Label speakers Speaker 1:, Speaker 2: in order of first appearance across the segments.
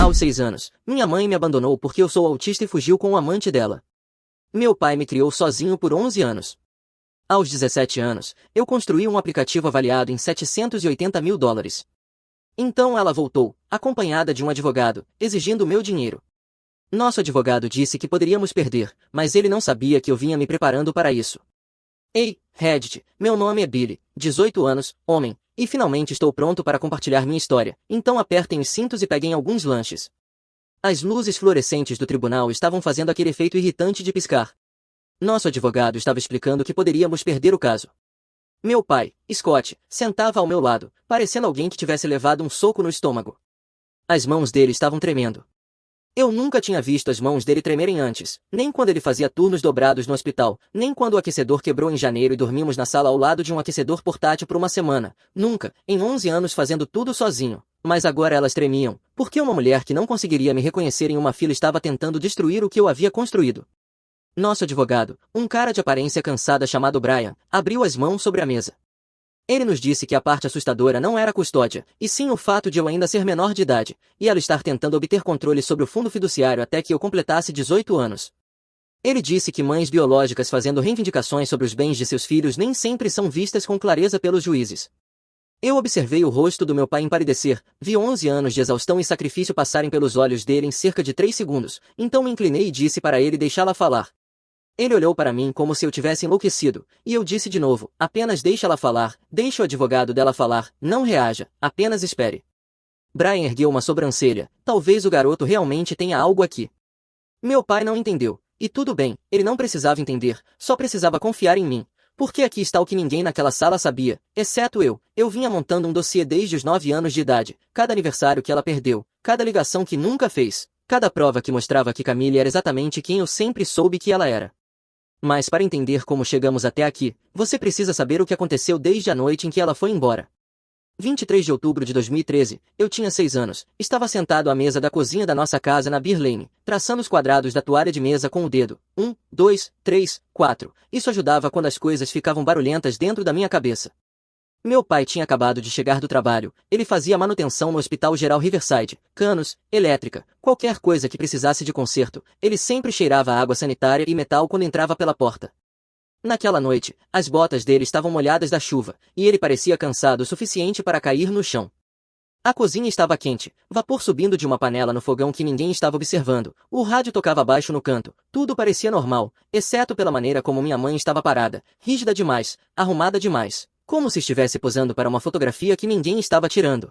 Speaker 1: Aos 6 anos, minha mãe me abandonou porque eu sou autista e fugiu com o amante dela. Meu pai me criou sozinho por 11 anos. Aos 17 anos, eu construí um aplicativo avaliado em US$ 780 mil. Então ela voltou, acompanhada de um advogado, exigindo meu dinheiro. Nosso advogado disse que poderíamos perder, mas ele não sabia que eu vinha me preparando para isso. Ei, Reddit, meu nome é Billy, 18 anos, homem, e finalmente estou pronto para compartilhar minha história, então apertem os cintos e peguem alguns lanches. As luzes fluorescentes do tribunal estavam fazendo aquele efeito irritante de piscar. Nosso advogado estava explicando que poderíamos perder o caso. Meu pai, Scott, sentava ao meu lado, parecendo alguém que tivesse levado um soco no estômago. As mãos dele estavam tremendo. Eu nunca tinha visto as mãos dele tremerem antes, nem quando ele fazia turnos dobrados no hospital, nem quando o aquecedor quebrou em janeiro e dormimos na sala ao lado de um aquecedor portátil por uma semana. Nunca, em 11 anos fazendo tudo sozinho. Mas agora elas tremiam, porque uma mulher que não conseguiria me reconhecer em uma fila estava tentando destruir o que eu havia construído. Nosso advogado, um cara de aparência cansada chamado Brian, abriu as mãos sobre a mesa. Ele nos disse que a parte assustadora não era a custódia, e sim o fato de eu ainda ser menor de idade, e ela estar tentando obter controle sobre o fundo fiduciário até que eu completasse 18 anos. Ele disse que mães biológicas fazendo reivindicações sobre os bens de seus filhos nem sempre são vistas com clareza pelos juízes. Eu observei o rosto do meu pai empalidecer, vi 11 anos de exaustão e sacrifício passarem pelos olhos dele em cerca de 3 segundos, então me inclinei e disse para ele deixá-la falar. Ele olhou para mim como se eu tivesse enlouquecido, e eu disse de novo, apenas deixa-la falar, deixe o advogado dela falar, não reaja, apenas espere. Brian ergueu uma sobrancelha, talvez o garoto realmente tenha algo aqui. Meu pai não entendeu, e tudo bem, ele não precisava entender, só precisava confiar em mim, porque aqui está o que ninguém naquela sala sabia, exceto eu vinha montando um dossiê desde os 9 anos de idade, cada aniversário que ela perdeu, cada ligação que nunca fez, cada prova que mostrava que Camille era exatamente quem eu sempre soube que ela era. Mas para entender como chegamos até aqui, você precisa saber o que aconteceu desde a noite em que ela foi embora. 23 de outubro de 2013, eu tinha 6 anos, estava sentado à mesa da cozinha da nossa casa na Beer Lane, traçando os quadrados da toalha de mesa com o dedo. 1, 2, 3, 4. Isso ajudava quando as coisas ficavam barulhentas dentro da minha cabeça. Meu pai tinha acabado de chegar do trabalho, ele fazia manutenção no Hospital Geral Riverside, canos, elétrica, qualquer coisa que precisasse de conserto, ele sempre cheirava água sanitária e metal quando entrava pela porta. Naquela noite, as botas dele estavam molhadas da chuva, e ele parecia cansado o suficiente para cair no chão. A cozinha estava quente, vapor subindo de uma panela no fogão que ninguém estava observando, o rádio tocava baixo no canto, tudo parecia normal, exceto pela maneira como minha mãe estava parada, rígida demais, arrumada demais. Como se estivesse posando para uma fotografia que ninguém estava tirando.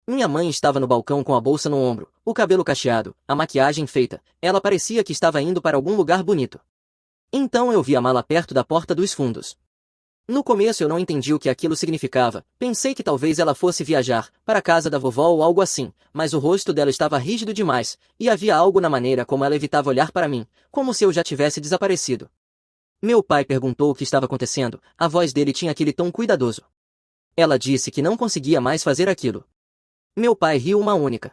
Speaker 1: Minha mãe estava no balcão com a bolsa no ombro, o cabelo cacheado, a maquiagem feita, ela parecia que estava indo para algum lugar bonito. Então eu vi a mala perto da porta dos fundos. No começo eu não entendi o que aquilo significava, pensei que talvez ela fosse viajar, para a casa da vovó ou algo assim, mas o rosto dela estava rígido demais, e havia algo na maneira como ela evitava olhar para mim, como se eu já tivesse desaparecido. Meu pai perguntou o que estava acontecendo, a voz dele tinha aquele tom cuidadoso. Ela disse que não conseguia mais fazer aquilo. Meu pai riu uma única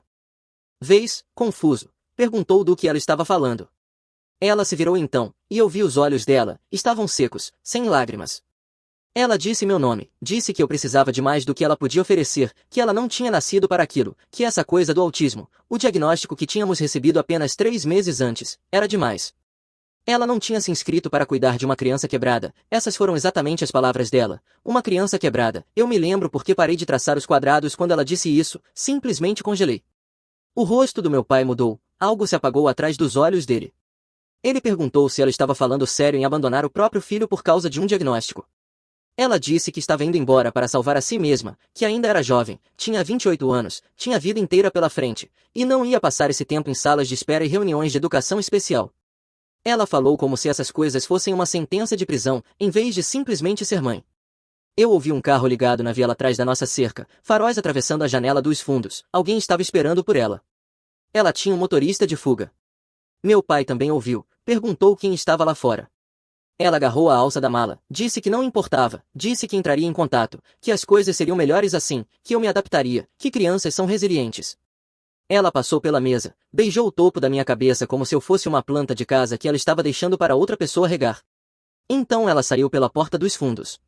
Speaker 1: vez, confuso, perguntou do que ela estava falando. Ela se virou então, e eu vi os olhos dela, estavam secos, sem lágrimas. Ela disse meu nome, disse que eu precisava de mais do que ela podia oferecer, que ela não tinha nascido para aquilo, que essa coisa do autismo, o diagnóstico que tínhamos recebido apenas 3 meses antes, era demais. Ela não tinha se inscrito para cuidar de uma criança quebrada, essas foram exatamente as palavras dela. Uma criança quebrada, eu me lembro porque parei de traçar os quadrados quando ela disse isso, simplesmente congelei. O rosto do meu pai mudou, algo se apagou atrás dos olhos dele. Ele perguntou se ela estava falando sério em abandonar o próprio filho por causa de um diagnóstico. Ela disse que estava indo embora para salvar a si mesma, que ainda era jovem, tinha 28 anos, tinha a vida inteira pela frente, e não ia passar esse tempo em salas de espera e reuniões de educação especial. Ela falou como se essas coisas fossem uma sentença de prisão, em vez de simplesmente ser mãe. Eu ouvi um carro ligado na viela atrás da nossa cerca, faróis atravessando a janela dos fundos, alguém estava esperando por ela. Ela tinha um motorista de fuga. Meu pai também ouviu, perguntou quem estava lá fora. Ela agarrou a alça da mala, disse que não importava, disse que entraria em contato, que as coisas seriam melhores assim, que eu me adaptaria, que crianças são resilientes. Ela passou pela mesa, beijou o topo da minha cabeça como se eu fosse uma planta de casa que ela estava deixando para outra pessoa regar. Então ela saiu pela porta dos fundos.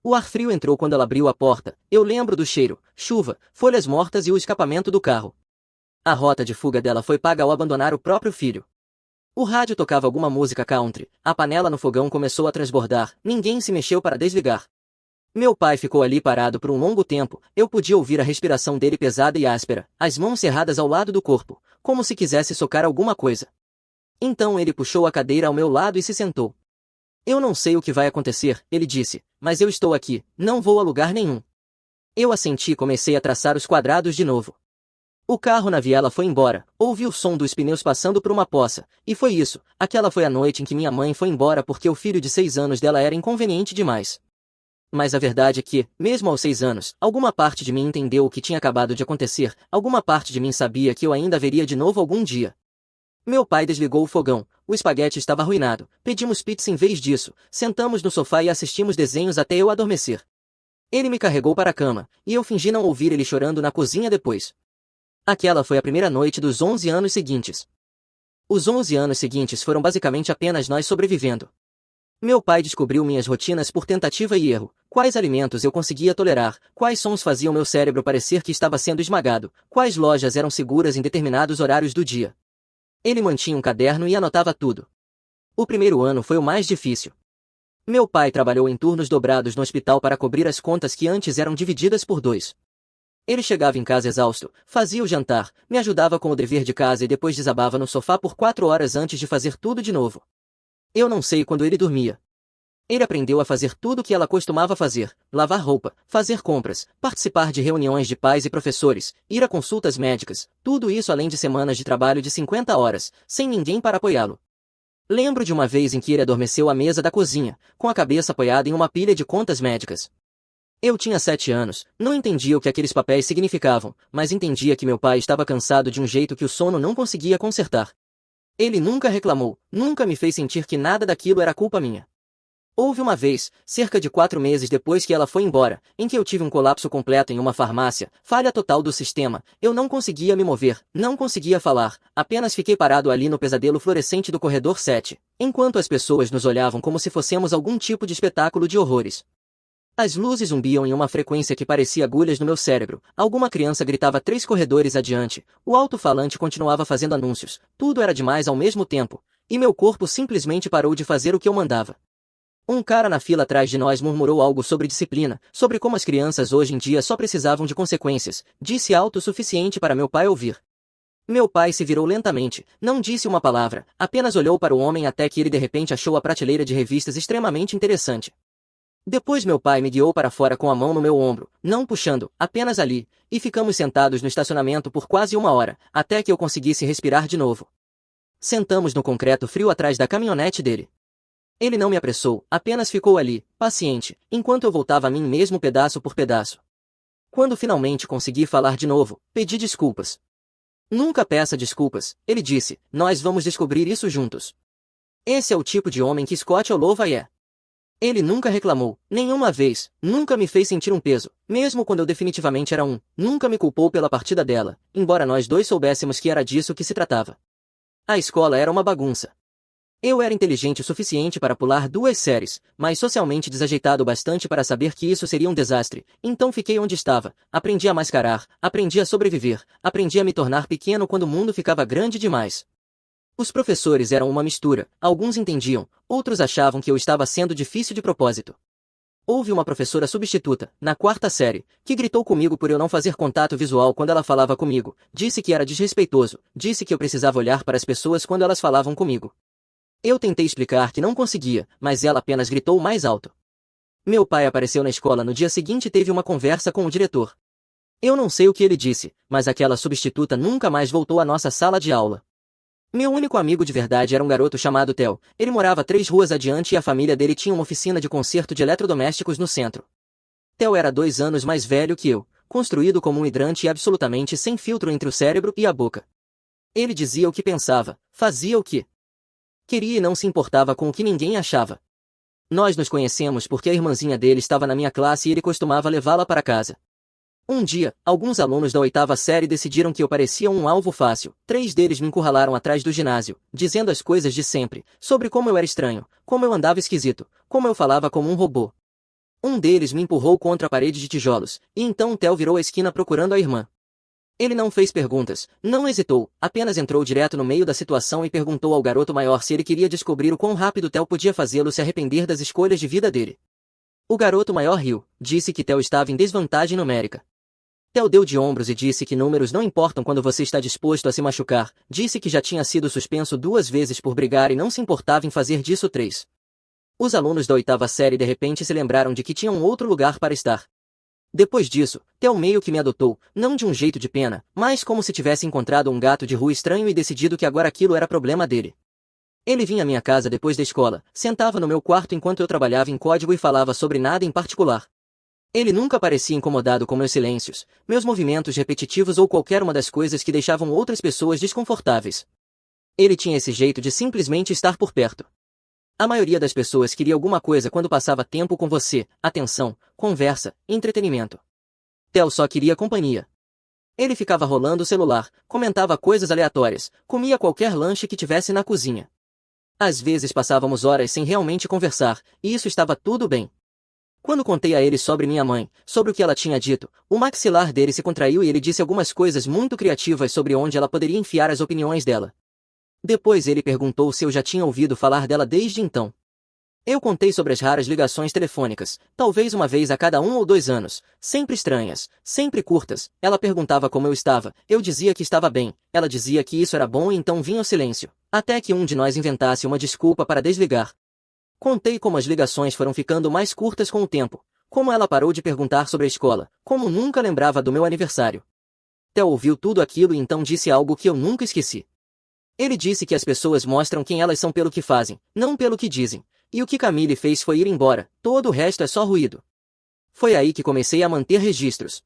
Speaker 1: O ar frio entrou quando ela abriu a porta, eu lembro do cheiro, chuva, folhas mortas e o escapamento do carro. A rota de fuga dela foi paga ao abandonar o próprio filho. O rádio tocava alguma música country, a panela no fogão começou a transbordar, ninguém se mexeu para desligar. Meu pai ficou ali parado por um longo tempo, eu podia ouvir a respiração dele pesada e áspera, as mãos cerradas ao lado do corpo, como se quisesse socar alguma coisa. Então ele puxou a cadeira ao meu lado e se sentou. Eu não sei o que vai acontecer, ele disse, mas eu estou aqui, não vou a lugar nenhum. Eu assenti e comecei a traçar os quadrados de novo. O carro na viela foi embora, ouvi o som dos pneus passando por uma poça, e foi isso, aquela foi a noite em que minha mãe foi embora porque o filho de 6 anos dela era inconveniente demais. Mas a verdade é que, mesmo aos 6 anos, alguma parte de mim entendeu o que tinha acabado de acontecer, alguma parte de mim sabia que eu ainda veria de novo algum dia. Meu pai desligou o fogão, o espaguete estava arruinado, pedimos pizza em vez disso, sentamos no sofá e assistimos desenhos até eu adormecer. Ele me carregou para a cama, e eu fingi não ouvir ele chorando na cozinha depois. Aquela foi a primeira noite dos 11 anos seguintes. Os 11 anos seguintes foram basicamente apenas nós sobrevivendo. Meu pai descobriu minhas rotinas por tentativa e erro, quais alimentos eu conseguia tolerar, quais sons faziam meu cérebro parecer que estava sendo esmagado, quais lojas eram seguras em determinados horários do dia. Ele mantinha um caderno e anotava tudo. O primeiro ano foi o mais difícil. Meu pai trabalhou em turnos dobrados no hospital para cobrir as contas que antes eram divididas por 2. Ele chegava em casa exausto, fazia o jantar, me ajudava com o dever de casa e depois desabava no sofá por 4 horas antes de fazer tudo de novo. Eu não sei quando ele dormia. Ele aprendeu a fazer tudo o que ela costumava fazer, lavar roupa, fazer compras, participar de reuniões de pais e professores, ir a consultas médicas, tudo isso além de semanas de trabalho de 50 horas, sem ninguém para apoiá-lo. Lembro de uma vez em que ele adormeceu à mesa da cozinha, com a cabeça apoiada em uma pilha de contas médicas. Eu tinha 7 anos, não entendia o que aqueles papéis significavam, mas entendia que meu pai estava cansado de um jeito que o sono não conseguia consertar. Ele nunca reclamou, nunca me fez sentir que nada daquilo era culpa minha. Houve uma vez, cerca de 4 meses depois que ela foi embora, em que eu tive um colapso completo em uma farmácia, falha total do sistema, eu não conseguia me mover, não conseguia falar, apenas fiquei parado ali no pesadelo fluorescente do corredor 7, enquanto as pessoas nos olhavam como se fossemos algum tipo de espetáculo de horrores. As luzes zumbiam em uma frequência que parecia agulhas no meu cérebro, alguma criança gritava 3 corredores adiante, o alto-falante continuava fazendo anúncios, tudo era demais ao mesmo tempo, e meu corpo simplesmente parou de fazer o que eu mandava. Um cara na fila atrás de nós murmurou algo sobre disciplina, sobre como as crianças hoje em dia só precisavam de consequências, disse alto o suficiente para meu pai ouvir. Meu pai se virou lentamente, não disse uma palavra, apenas olhou para o homem até que ele de repente achou a prateleira de revistas extremamente interessante. Depois meu pai me guiou para fora com a mão no meu ombro, não puxando, apenas ali, e ficamos sentados no estacionamento por quase 1 hora, até que eu conseguisse respirar de novo. Sentamos no concreto frio atrás da caminhonete dele. Ele não me apressou, apenas ficou ali, paciente, enquanto eu voltava a mim mesmo pedaço por pedaço. Quando finalmente consegui falar de novo, pedi desculpas. Nunca peça desculpas, ele disse, nós vamos descobrir isso juntos. Esse é o tipo de homem que Scott Holloway é. Ele nunca reclamou, nenhuma vez, nunca me fez sentir um peso, mesmo quando eu definitivamente era nunca me culpou pela partida dela, embora nós dois soubéssemos que era disso que se tratava. A escola era uma bagunça. Eu era inteligente o suficiente para pular 2 séries, mas socialmente desajeitado bastante para saber que isso seria um desastre, então fiquei onde estava, aprendi a mascarar, aprendi a sobreviver, aprendi a me tornar pequeno quando o mundo ficava grande demais. Os professores eram uma mistura, alguns entendiam, outros achavam que eu estava sendo difícil de propósito. Houve uma professora substituta, na 4ª série, que gritou comigo por eu não fazer contato visual quando ela falava comigo, disse que era desrespeitoso, disse que eu precisava olhar para as pessoas quando elas falavam comigo. Eu tentei explicar que não conseguia, mas ela apenas gritou mais alto. Meu pai apareceu na escola no dia seguinte e teve uma conversa com o diretor. Eu não sei o que ele disse, mas aquela substituta nunca mais voltou à nossa sala de aula. Meu único amigo de verdade era um garoto chamado Theo. Ele morava 3 ruas adiante e a família dele tinha uma oficina de conserto de eletrodomésticos no centro. Theo era 2 anos mais velho que eu, construído como um hidrante e absolutamente sem filtro entre o cérebro e a boca. Ele dizia o que pensava, fazia o que queria e não se importava com o que ninguém achava. Nós nos conhecemos porque a irmãzinha dele estava na minha classe e ele costumava levá-la para casa. Um dia, alguns alunos da 8ª série decidiram que eu parecia um alvo fácil. 3 deles me encurralaram atrás do ginásio, dizendo as coisas de sempre, sobre como eu era estranho, como eu andava esquisito, como eu falava como um robô. Um deles me empurrou contra a parede de tijolos, e então Theo virou a esquina procurando a irmã. Ele não fez perguntas, não hesitou, apenas entrou direto no meio da situação e perguntou ao garoto maior se ele queria descobrir o quão rápido Theo podia fazê-lo se arrepender das escolhas de vida dele. O garoto maior riu, disse que Theo estava em desvantagem numérica. Theo deu de ombros e disse que números não importam quando você está disposto a se machucar, disse que já tinha sido suspenso 2 vezes por brigar e não se importava em fazer disso 3. Os alunos da 8ª série de repente se lembraram de que tinham outro lugar para estar. Depois disso, Theo meio que me adotou, não de um jeito de pena, mas como se tivesse encontrado um gato de rua estranho e decidido que agora aquilo era problema dele. Ele vinha à minha casa depois da escola, sentava no meu quarto enquanto eu trabalhava em código e falava sobre nada em particular. Ele nunca parecia incomodado com meus silêncios, meus movimentos repetitivos ou qualquer uma das coisas que deixavam outras pessoas desconfortáveis. Ele tinha esse jeito de simplesmente estar por perto. A maioria das pessoas queria alguma coisa quando passava tempo com você, atenção, conversa, entretenimento. Theo só queria companhia. Ele ficava rolando o celular, comentava coisas aleatórias, comia qualquer lanche que tivesse na cozinha. Às vezes passávamos horas sem realmente conversar, e isso estava tudo bem. Quando contei a ele sobre minha mãe, sobre o que ela tinha dito, o maxilar dele se contraiu e ele disse algumas coisas muito criativas sobre onde ela poderia enfiar as opiniões dela. Depois ele perguntou se eu já tinha ouvido falar dela desde então. Eu contei sobre as raras ligações telefônicas, talvez uma vez a cada 1 ou 2 anos, sempre estranhas, sempre curtas. Ela perguntava como eu estava, eu dizia que estava bem, ela dizia que isso era bom e então vinha o silêncio, até que um de nós inventasse uma desculpa para desligar. Contei como as ligações foram ficando mais curtas com o tempo, como ela parou de perguntar sobre a escola, como nunca lembrava do meu aniversário. Theo ouviu tudo aquilo e então disse algo que eu nunca esqueci. Ele disse que as pessoas mostram quem elas são pelo que fazem, não pelo que dizem, e o que Camille fez foi ir embora, todo o resto é só ruído. Foi aí que comecei a manter registros.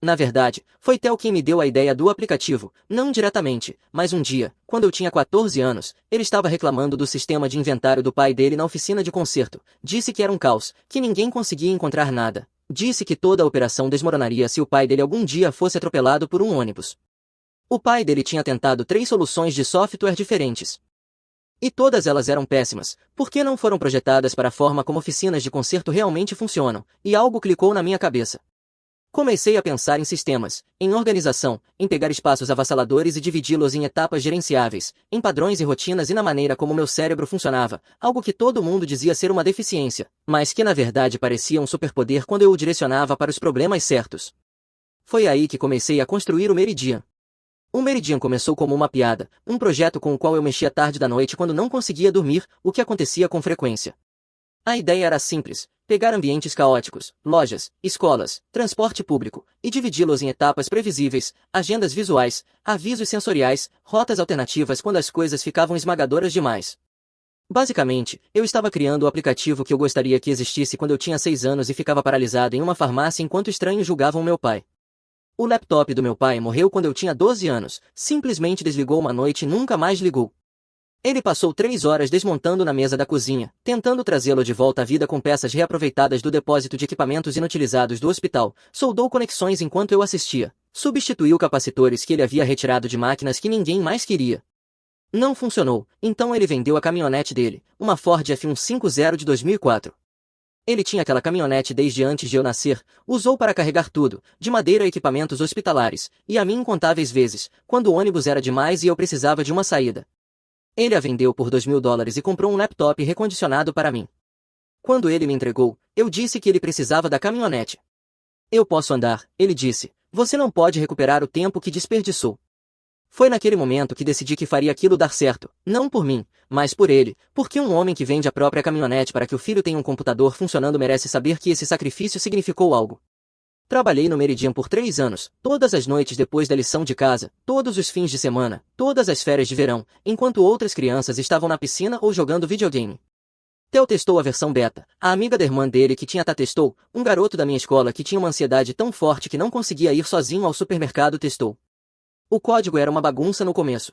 Speaker 1: Na verdade, foi Theo quem me deu a ideia do aplicativo, não diretamente, mas um dia, quando eu tinha 14 anos, ele estava reclamando do sistema de inventário do pai dele na oficina de conserto, disse que era um caos, que ninguém conseguia encontrar nada, disse que toda a operação desmoronaria se o pai dele algum dia fosse atropelado por um ônibus. O pai dele tinha tentado 3 soluções de software diferentes. E todas elas eram péssimas, porque não foram projetadas para a forma como oficinas de conserto realmente funcionam, e algo clicou na minha cabeça. Comecei a pensar em sistemas, em organização, em pegar espaços avassaladores e dividi-los em etapas gerenciáveis, em padrões e rotinas e na maneira como meu cérebro funcionava, algo que todo mundo dizia ser uma deficiência, mas que na verdade parecia um superpoder quando eu o direcionava para os problemas certos. Foi aí que comecei a construir o Meridian. O Meridian começou como uma piada, um projeto com o qual eu mexia tarde da noite quando não conseguia dormir, o que acontecia com frequência. A ideia era simples, pegar ambientes caóticos, lojas, escolas, transporte público, e dividi-los em etapas previsíveis, agendas visuais, avisos sensoriais, rotas alternativas quando as coisas ficavam esmagadoras demais. Basicamente, eu estava criando o aplicativo que eu gostaria que existisse quando eu tinha 6 anos e ficava paralisado em uma farmácia enquanto estranhos julgavam meu pai. O laptop do meu pai morreu quando eu tinha 12 anos, simplesmente desligou uma noite e nunca mais ligou. Ele passou 3 horas desmontando na mesa da cozinha, tentando trazê-lo de volta à vida com peças reaproveitadas do depósito de equipamentos inutilizados do hospital, soldou conexões enquanto eu assistia, substituiu capacitores que ele havia retirado de máquinas que ninguém mais queria. Não funcionou, então ele vendeu a caminhonete dele, uma Ford F150 de 2004. Ele tinha aquela caminhonete desde antes de eu nascer, usou para carregar tudo, de madeira a equipamentos hospitalares, e a mim incontáveis vezes, quando o ônibus era demais e eu precisava de uma saída. Ele a vendeu por $2.000 e comprou um laptop recondicionado para mim. Quando ele me entregou, eu disse que ele precisava da caminhonete. Eu posso andar, ele disse, você não pode recuperar o tempo que desperdiçou. Foi naquele momento que decidi que faria aquilo dar certo, não por mim, mas por ele, porque um homem que vende a própria caminhonete para que o filho tenha um computador funcionando merece saber que esse sacrifício significou algo. Trabalhei no Meridian por 3 anos, todas as noites depois da lição de casa, todos os fins de semana, todas as férias de verão, enquanto outras crianças estavam na piscina ou jogando videogame. Theo testou a versão beta, a amiga da irmã dele que tinha testou, um garoto da minha escola que tinha uma ansiedade tão forte que não conseguia ir sozinho ao supermercado testou. O código era uma bagunça no começo.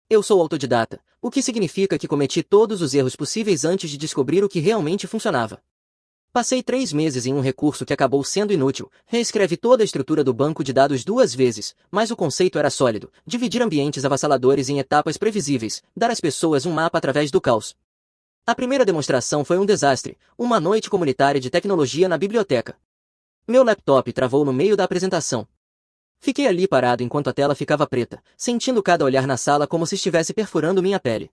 Speaker 1: Eu sou autodidata, o que significa que cometi todos os erros possíveis antes de descobrir o que realmente funcionava. Passei 3 meses em um recurso que acabou sendo inútil, reescrevi toda a estrutura do banco de dados 2 vezes, mas o conceito era sólido, dividir ambientes avassaladores em etapas previsíveis, dar às pessoas um mapa através do caos. A primeira demonstração foi um desastre, uma noite comunitária de tecnologia na biblioteca. Meu laptop travou no meio da apresentação. Fiquei ali parado enquanto a tela ficava preta, sentindo cada olhar na sala como se estivesse perfurando minha pele.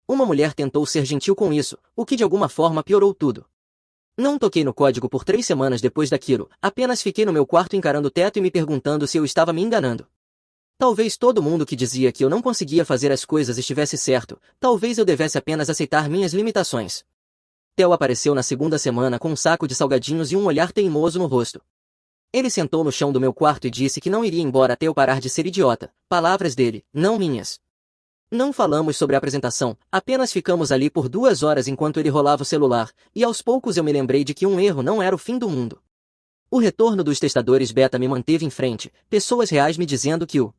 Speaker 1: Uma mulher tentou ser gentil com isso, o que de alguma forma piorou tudo. Não toquei no código por 3 semanas depois daquilo, apenas fiquei no meu quarto encarando o teto e me perguntando se eu estava me enganando. Talvez todo mundo que dizia que eu não conseguia fazer as coisas estivesse certo, talvez eu devesse apenas aceitar minhas limitações. Theo apareceu na segunda semana com um saco de salgadinhos e um olhar teimoso no rosto. Ele sentou no chão do meu quarto e disse que não iria embora até eu parar de ser idiota. Palavras dele, não minhas. Não falamos sobre a apresentação, apenas ficamos ali por 2 horas enquanto ele rolava o celular, e aos poucos eu me lembrei de que um erro não era o fim do mundo. O retorno dos testadores beta me manteve em frente, pessoas reais me dizendo que o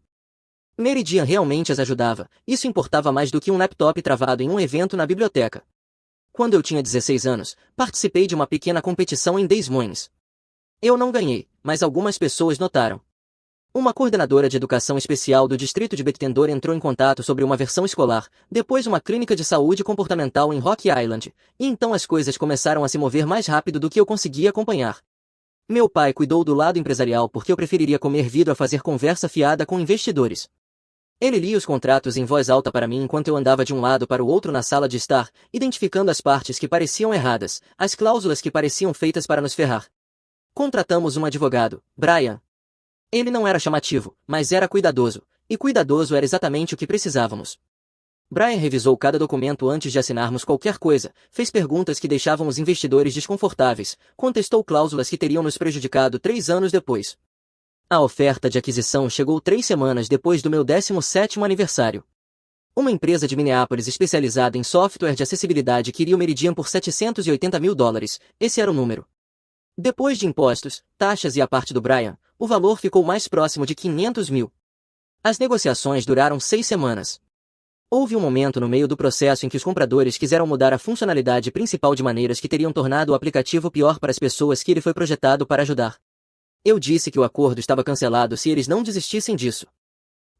Speaker 1: Meridian realmente as ajudava, isso importava mais do que um laptop travado em um evento na biblioteca. Quando eu tinha 16 anos, participei de uma pequena competição em Des Moines. Eu não ganhei, mas algumas pessoas notaram. Uma coordenadora de educação especial do distrito de Bettendorf entrou em contato sobre uma versão escolar, depois uma clínica de saúde comportamental em Rock Island, e então as coisas começaram a se mover mais rápido do que eu conseguia acompanhar. Meu pai cuidou do lado empresarial porque eu preferiria comer vidro a fazer conversa fiada com investidores. Ele lia os contratos em voz alta para mim enquanto eu andava de um lado para o outro na sala de estar, identificando as partes que pareciam erradas, as cláusulas que pareciam feitas para nos ferrar. Contratamos um advogado, Brian. Ele não era chamativo, mas era cuidadoso, e cuidadoso era exatamente o que precisávamos. Brian revisou cada documento antes de assinarmos qualquer coisa, fez perguntas que deixavam os investidores desconfortáveis, contestou cláusulas que teriam nos prejudicado 3 anos depois. A oferta de aquisição chegou 3 semanas depois do meu 17º aniversário. Uma empresa de Minneapolis especializada em software de acessibilidade queria o Meridian por $780 mil, esse era o número. Depois de impostos, taxas e a parte do Brian, o valor ficou mais próximo de 500 mil. As negociações duraram 6 semanas. Houve um momento no meio do processo em que os compradores quiseram mudar a funcionalidade principal de maneiras que teriam tornado o aplicativo pior para as pessoas que ele foi projetado para ajudar. Eu disse que o acordo estava cancelado se eles não desistissem disso.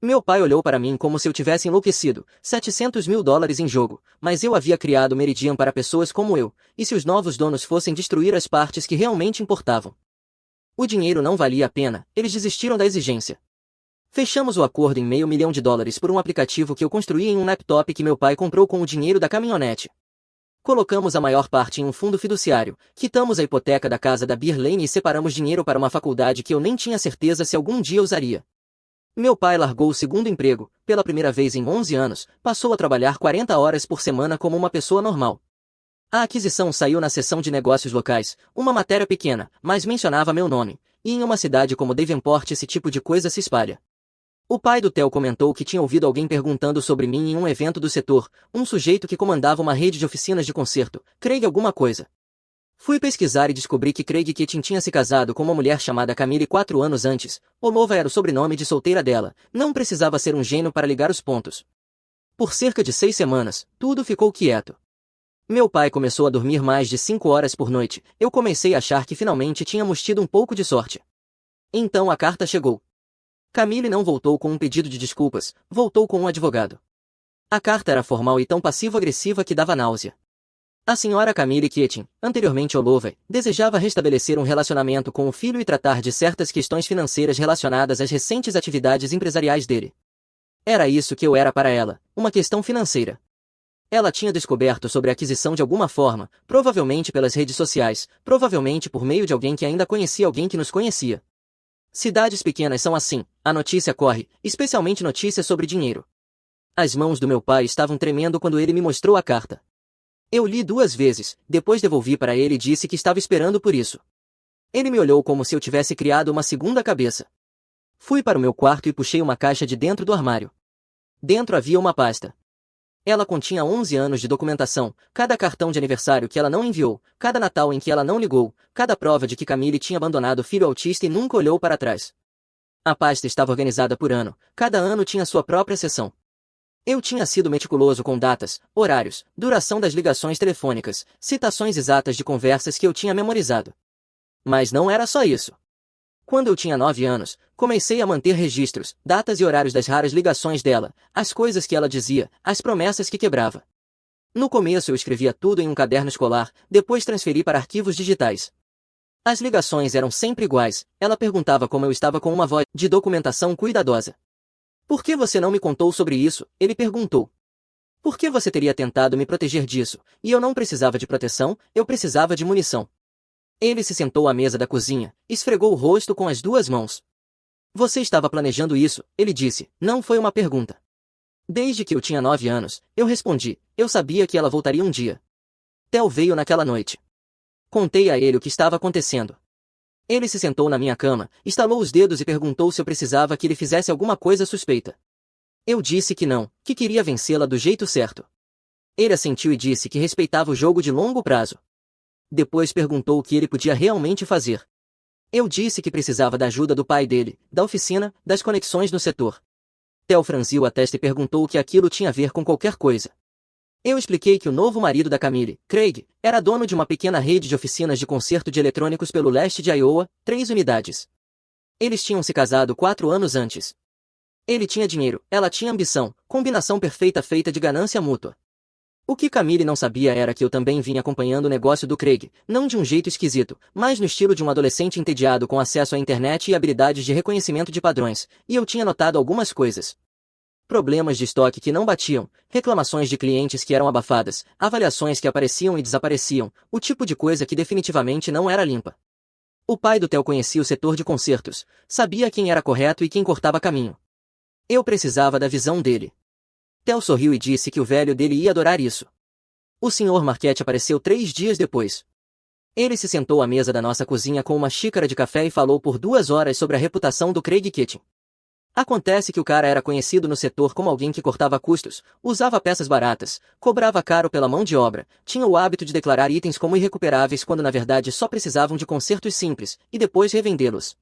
Speaker 1: Meu pai olhou para mim como se eu tivesse enlouquecido, $700 mil em jogo, mas eu havia criado o Meridian para pessoas como eu, e se os novos donos fossem destruir as partes que realmente importavam? O dinheiro não valia a pena, eles desistiram da exigência. Fechamos o acordo em $500 mil por um aplicativo que eu construí em um laptop que meu pai comprou com o dinheiro da caminhonete. Colocamos a maior parte em um fundo fiduciário, quitamos a hipoteca da casa da Beer Lane e separamos dinheiro para uma faculdade que eu nem tinha certeza se algum dia usaria. Meu pai largou o segundo emprego, pela primeira vez em 11 anos, passou a trabalhar 40 horas por semana como uma pessoa normal. A aquisição saiu na seção de negócios locais, uma matéria pequena, mas mencionava meu nome, e em uma cidade como Davenport esse tipo de coisa se espalha. O pai do Theo comentou que tinha ouvido alguém perguntando sobre mim em um evento do setor, um sujeito que comandava uma rede de oficinas de concerto, Craig alguma coisa. Fui pesquisar e descobri que Craig Keating tinha se casado com uma mulher chamada Camille 4 anos antes. Olova era o sobrenome de solteira dela, não precisava ser um gênio para ligar os pontos. Por cerca de 6 semanas, tudo ficou quieto. Meu pai começou a dormir mais de 5 horas por noite, eu comecei a achar que finalmente tínhamos tido um pouco de sorte. Então a carta chegou. Camille não voltou com um pedido de desculpas, voltou com um advogado. A carta era formal e tão passivo-agressiva que dava náusea. A senhora Camille Keating, anteriormente Olova, desejava restabelecer um relacionamento com o filho e tratar de certas questões financeiras relacionadas às recentes atividades empresariais dele. Era isso que eu era para ela, uma questão financeira. Ela tinha descoberto sobre a aquisição de alguma forma, provavelmente pelas redes sociais, provavelmente por meio de alguém que ainda conhecia alguém que nos conhecia. Cidades pequenas são assim, a notícia corre, especialmente notícias sobre dinheiro. As mãos do meu pai estavam tremendo quando ele me mostrou a carta. Eu li 2 vezes, depois devolvi para ele e disse que estava esperando por isso. Ele me olhou como se eu tivesse criado uma segunda cabeça. Fui para o meu quarto e puxei uma caixa de dentro do armário. Dentro havia uma pasta. Ela continha 11 anos de documentação, cada cartão de aniversário que ela não enviou, cada Natal em que ela não ligou, cada prova de que Camille tinha abandonado o filho autista e nunca olhou para trás. A pasta estava organizada por ano, cada ano tinha sua própria seção. Eu tinha sido meticuloso com datas, horários, duração das ligações telefônicas, citações exatas de conversas que eu tinha memorizado. Mas não era só isso. Quando eu tinha 9 anos, comecei a manter registros, datas e horários das raras ligações dela, as coisas que ela dizia, as promessas que quebrava. No começo eu escrevia tudo em um caderno escolar, depois transferi para arquivos digitais. As ligações eram sempre iguais, ela perguntava como eu estava com uma voz de documentação cuidadosa. Por que você não me contou sobre isso? Ele perguntou. Por que você teria tentado me proteger disso? E eu não precisava de proteção, eu precisava de munição. Ele se sentou à mesa da cozinha, esfregou o rosto com as duas mãos. Você estava planejando isso, ele disse, não foi uma pergunta. Desde que eu tinha 9 anos, eu respondi, eu sabia que ela voltaria um dia. Tel veio naquela noite. Contei a ele o que estava acontecendo. Ele se sentou na minha cama, estalou os dedos e perguntou se eu precisava que ele fizesse alguma coisa suspeita. Eu disse que não, que queria vencê-la do jeito certo. Ele assentiu e disse que respeitava o jogo de longo prazo. Depois perguntou o que ele podia realmente fazer. Eu disse que precisava da ajuda do pai dele, da oficina, das conexões no setor. Tel franziu a testa e perguntou o que aquilo tinha a ver com qualquer coisa. Eu expliquei que o novo marido da Camille, Craig, era dono de uma pequena rede de oficinas de conserto de eletrônicos pelo leste de Iowa, 3 unidades. Eles tinham se casado 4 anos antes. Ele tinha dinheiro, ela tinha ambição, combinação perfeita feita de ganância mútua. O que Camille não sabia era que eu também vinha acompanhando o negócio do Craig, não de um jeito esquisito, mas no estilo de um adolescente entediado com acesso à internet e habilidades de reconhecimento de padrões, e eu tinha notado algumas coisas. Problemas de estoque que não batiam, reclamações de clientes que eram abafadas, avaliações que apareciam e desapareciam, o tipo de coisa que definitivamente não era limpa. O pai do Theo conhecia o setor de consertos, sabia quem era correto e quem cortava caminho. Eu precisava da visão dele. Theo sorriu e disse que o velho dele ia adorar isso. O Sr. Marquette apareceu 3 dias depois. Ele se sentou à mesa da nossa cozinha com uma xícara de café e falou por 2 horas sobre a reputação do Craig Kitchen. Acontece que o cara era conhecido no setor como alguém que cortava custos, usava peças baratas, cobrava caro pela mão de obra, tinha o hábito de declarar itens como irrecuperáveis quando na verdade só precisavam de consertos simples, e depois revendê-los.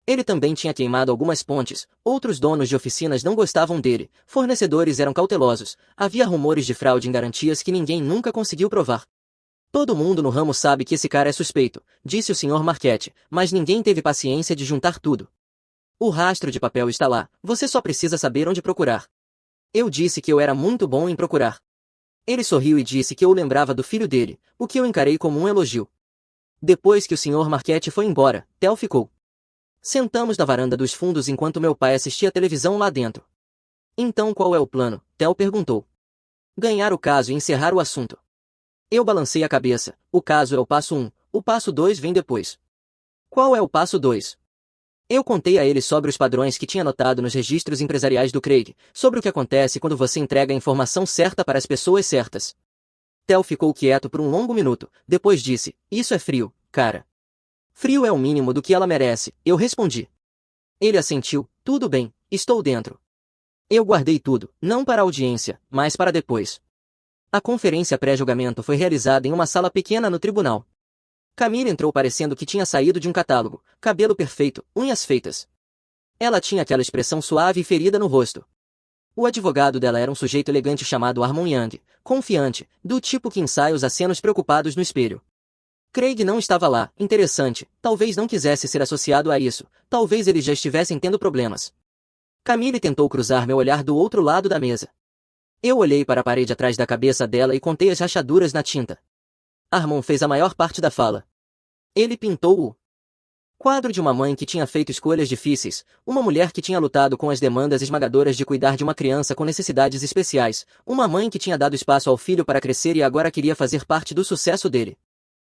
Speaker 1: Ele também tinha queimado algumas pontes, outros donos de oficinas não gostavam dele, fornecedores eram cautelosos, havia rumores de fraude em garantias que ninguém nunca conseguiu provar. Todo mundo no ramo sabe que esse cara é suspeito, disse o Sr. Marquette, mas ninguém teve paciência de juntar tudo. O rastro de papel está lá, você só precisa saber onde procurar. Eu disse que eu era muito bom em procurar. Ele sorriu e disse que eu lembrava do filho dele, o que eu encarei como um elogio. Depois que o Sr. Marquette foi embora, Theo ficou. Sentamos na varanda dos fundos enquanto meu pai assistia televisão lá dentro. Então qual é o plano? Theo perguntou. Ganhar o caso e encerrar o assunto. Eu balancei a cabeça, o caso é o passo 1, o passo 2 vem depois. Qual é o passo 2? Eu contei a ele sobre os padrões que tinha notado nos registros empresariais do Craig, sobre o que acontece quando você entrega a informação certa para as pessoas certas. Theo ficou quieto por um longo minuto, depois disse, isso é frio, cara. Frio é o mínimo do que ela merece, eu respondi. Ele assentiu, tudo bem, estou dentro. Eu guardei tudo, não para a audiência, mas para depois. A conferência pré-julgamento foi realizada em uma sala pequena no tribunal. Camille entrou parecendo que tinha saído de um catálogo, cabelo perfeito, unhas feitas. Ela tinha aquela expressão suave e ferida no rosto. O advogado dela era um sujeito elegante chamado Harmon Young, confiante, do tipo que ensaia os acenos preocupados no espelho. Craig não estava lá, interessante, talvez não quisesse ser associado a isso, talvez eles já estivessem tendo problemas. Camille tentou cruzar meu olhar do outro lado da mesa. Eu olhei para a parede atrás da cabeça dela e contei as rachaduras na tinta. Harmon fez a maior parte da fala. Ele pintou o quadro de uma mãe que tinha feito escolhas difíceis, uma mulher que tinha lutado com as demandas esmagadoras de cuidar de uma criança com necessidades especiais, uma mãe que tinha dado espaço ao filho para crescer e agora queria fazer parte do sucesso dele.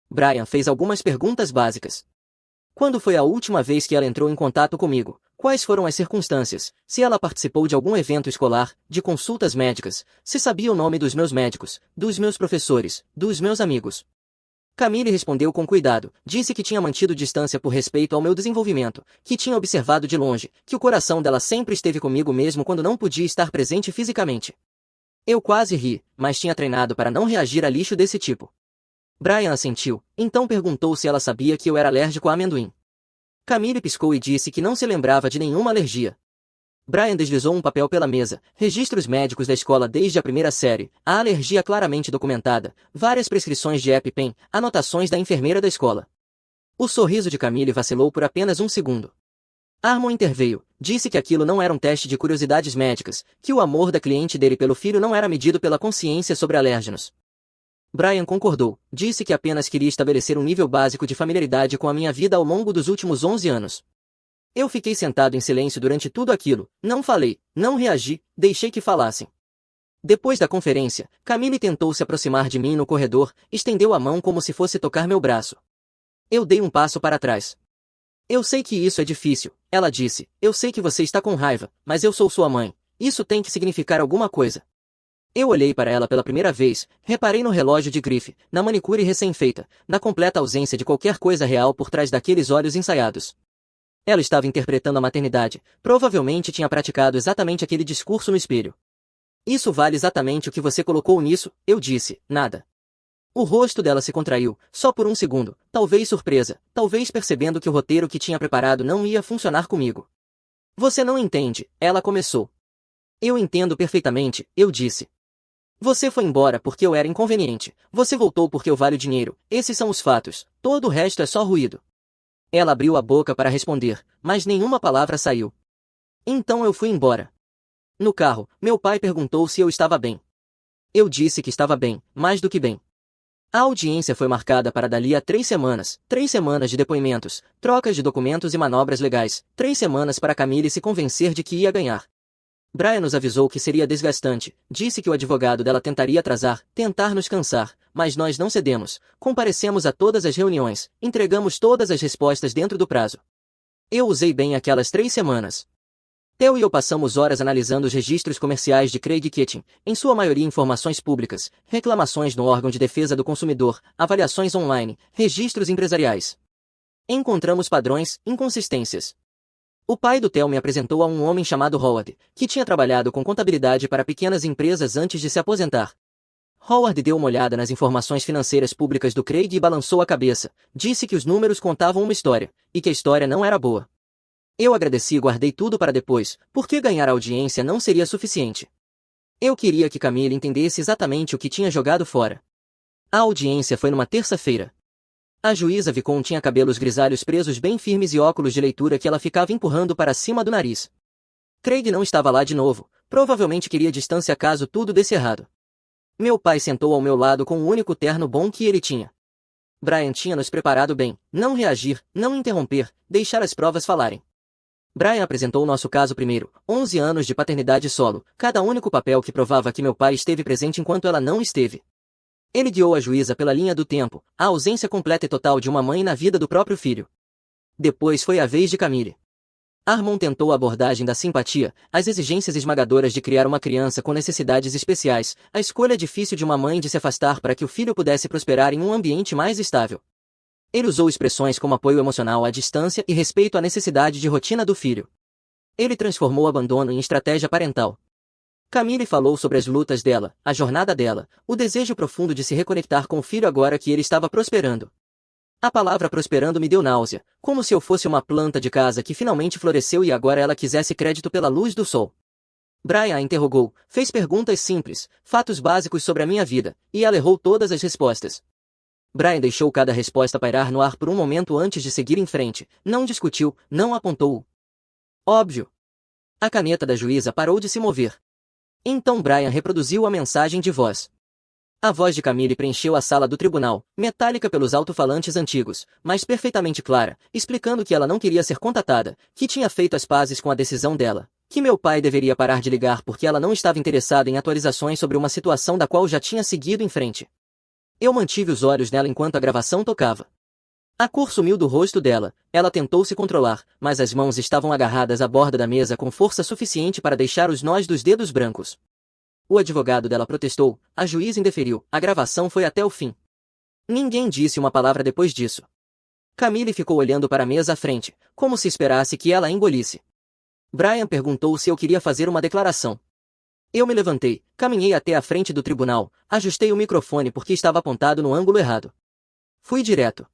Speaker 1: Brian fez algumas perguntas básicas. Quando foi a última vez que ela entrou em contato comigo? Quais foram as circunstâncias? Se ela participou de algum evento escolar, de consultas médicas, se sabia o nome dos meus médicos, dos meus professores, dos meus amigos. Camille respondeu com cuidado, disse que tinha mantido distância por respeito ao meu desenvolvimento, que tinha observado de longe, que o coração dela sempre esteve comigo mesmo quando não podia estar presente fisicamente. Eu quase ri, mas tinha treinado para não reagir a lixo desse tipo. Brian assentiu, então perguntou se ela sabia que eu era alérgico a amendoim. Camille piscou e disse que não se lembrava de nenhuma alergia. Brian deslizou um papel pela mesa, registros médicos da escola desde a primeira série, a alergia claramente documentada, várias prescrições de EpiPen, anotações da enfermeira da escola. O sorriso de Camille vacilou por apenas um segundo. Harmon interveio, disse que aquilo não era um teste de curiosidades médicas, que o amor da cliente dele pelo filho não era medido pela consciência sobre alérgenos. Brian concordou. Disse que apenas queria estabelecer um nível básico de familiaridade com a minha vida ao longo dos últimos 11 anos. Eu fiquei sentado em silêncio durante tudo aquilo. Não falei, não reagi, deixei que falassem. Depois da conferência, Camille tentou se aproximar de mim no corredor, estendeu a mão como se fosse tocar meu braço. Eu dei um passo para trás. Eu sei que isso é difícil, ela disse. Eu sei que você está com raiva, mas eu sou sua mãe. Isso tem que significar alguma coisa. Eu olhei para ela pela primeira vez, reparei no relógio de grife, na manicure recém-feita, na completa ausência de qualquer coisa real por trás daqueles olhos ensaiados. Ela estava interpretando a maternidade, provavelmente tinha praticado exatamente aquele discurso no espelho. Isso vale exatamente o que você colocou nisso, eu disse, nada. O rosto dela se contraiu, só por um segundo, talvez surpresa, talvez percebendo que o roteiro que tinha preparado não ia funcionar comigo. Você não entende, ela começou. Eu entendo perfeitamente, eu disse. Você foi embora porque eu era inconveniente, você voltou porque eu valho dinheiro, esses são os fatos, todo o resto é só ruído. Ela abriu a boca para responder, mas nenhuma palavra saiu. Então eu fui embora. No carro, meu pai perguntou se eu estava bem. Eu disse que estava bem, mais do que bem. A audiência foi marcada para dali a 3 semanas de depoimentos, trocas de documentos e manobras legais, 3 semanas para Camille se convencer de que ia ganhar. Brian nos avisou que seria desgastante, disse que o advogado dela tentaria atrasar, tentar nos cansar, mas nós não cedemos, comparecemos a todas as reuniões, entregamos todas as respostas dentro do prazo. Eu usei bem aquelas 3 semanas. Theo e eu passamos horas analisando os registros comerciais de Craig Kitchen, em sua maioria informações públicas, reclamações no órgão de defesa do consumidor, avaliações online, registros empresariais. Encontramos padrões, inconsistências. O pai do Theo me apresentou a um homem chamado Howard, que tinha trabalhado com contabilidade para pequenas empresas antes de se aposentar. Howard deu uma olhada nas informações financeiras públicas do Craig e balançou a cabeça, disse que os números contavam uma história, e que a história não era boa. Eu agradeci e guardei tudo para depois, porque ganhar a audiência não seria suficiente. Eu queria que Camille entendesse exatamente o que tinha jogado fora. A audiência foi numa terça-feira. A juíza Vicon tinha cabelos grisalhos presos bem firmes e óculos de leitura que ela ficava empurrando para cima do nariz. Craig não estava lá de novo, provavelmente queria distância caso tudo desse errado. Meu pai sentou ao meu lado com o único terno bom que ele tinha. Brian tinha nos preparado bem, não reagir, não interromper, deixar as provas falarem. Brian apresentou o nosso caso primeiro, 11 anos de paternidade solo, cada único papel que provava que meu pai esteve presente enquanto ela não esteve. Ele guiou a juíza pela linha do tempo, a ausência completa e total de uma mãe na vida do próprio filho. Depois foi a vez de Camille. Armon tentou a abordagem da simpatia, as exigências esmagadoras de criar uma criança com necessidades especiais, a escolha difícil de uma mãe de se afastar para que o filho pudesse prosperar em um ambiente mais estável. Ele usou expressões como apoio emocional à distância e respeito à necessidade de rotina do filho. Ele transformou o abandono em estratégia parental. Camille falou sobre as lutas dela, a jornada dela, o desejo profundo de se reconectar com o filho agora que ele estava prosperando. A palavra prosperando me deu náusea, como se eu fosse uma planta de casa que finalmente floresceu e agora ela quisesse crédito pela luz do sol. Brian a interrogou, fez perguntas simples, fatos básicos sobre a minha vida, e ela errou todas as respostas. Brian deixou cada resposta pairar no ar por um momento antes de seguir em frente, não discutiu, não apontou. Óbvio. A caneta da juíza parou de se mover. Então Brian reproduziu a mensagem de voz. A voz de Camille preencheu a sala do tribunal, metálica pelos alto-falantes antigos, mas perfeitamente clara, explicando que ela não queria ser contatada, que tinha feito as pazes com a decisão dela, que meu pai deveria parar de ligar porque ela não estava interessada em atualizações sobre uma situação da qual já tinha seguido em frente. Eu mantive os olhos nela enquanto a gravação tocava. A cor sumiu do rosto dela, ela tentou se controlar, mas as mãos estavam agarradas à borda da mesa com força suficiente para deixar os nós dos dedos brancos. O advogado dela protestou, a juíza indeferiu, a gravação foi até o fim. Ninguém disse uma palavra depois disso. Camille ficou olhando para a mesa à frente, como se esperasse que ela a engolisse. Brian perguntou se eu queria fazer uma declaração. Eu me levantei, caminhei até a frente do tribunal, ajustei o microfone porque estava apontado no ângulo errado. Fui direto.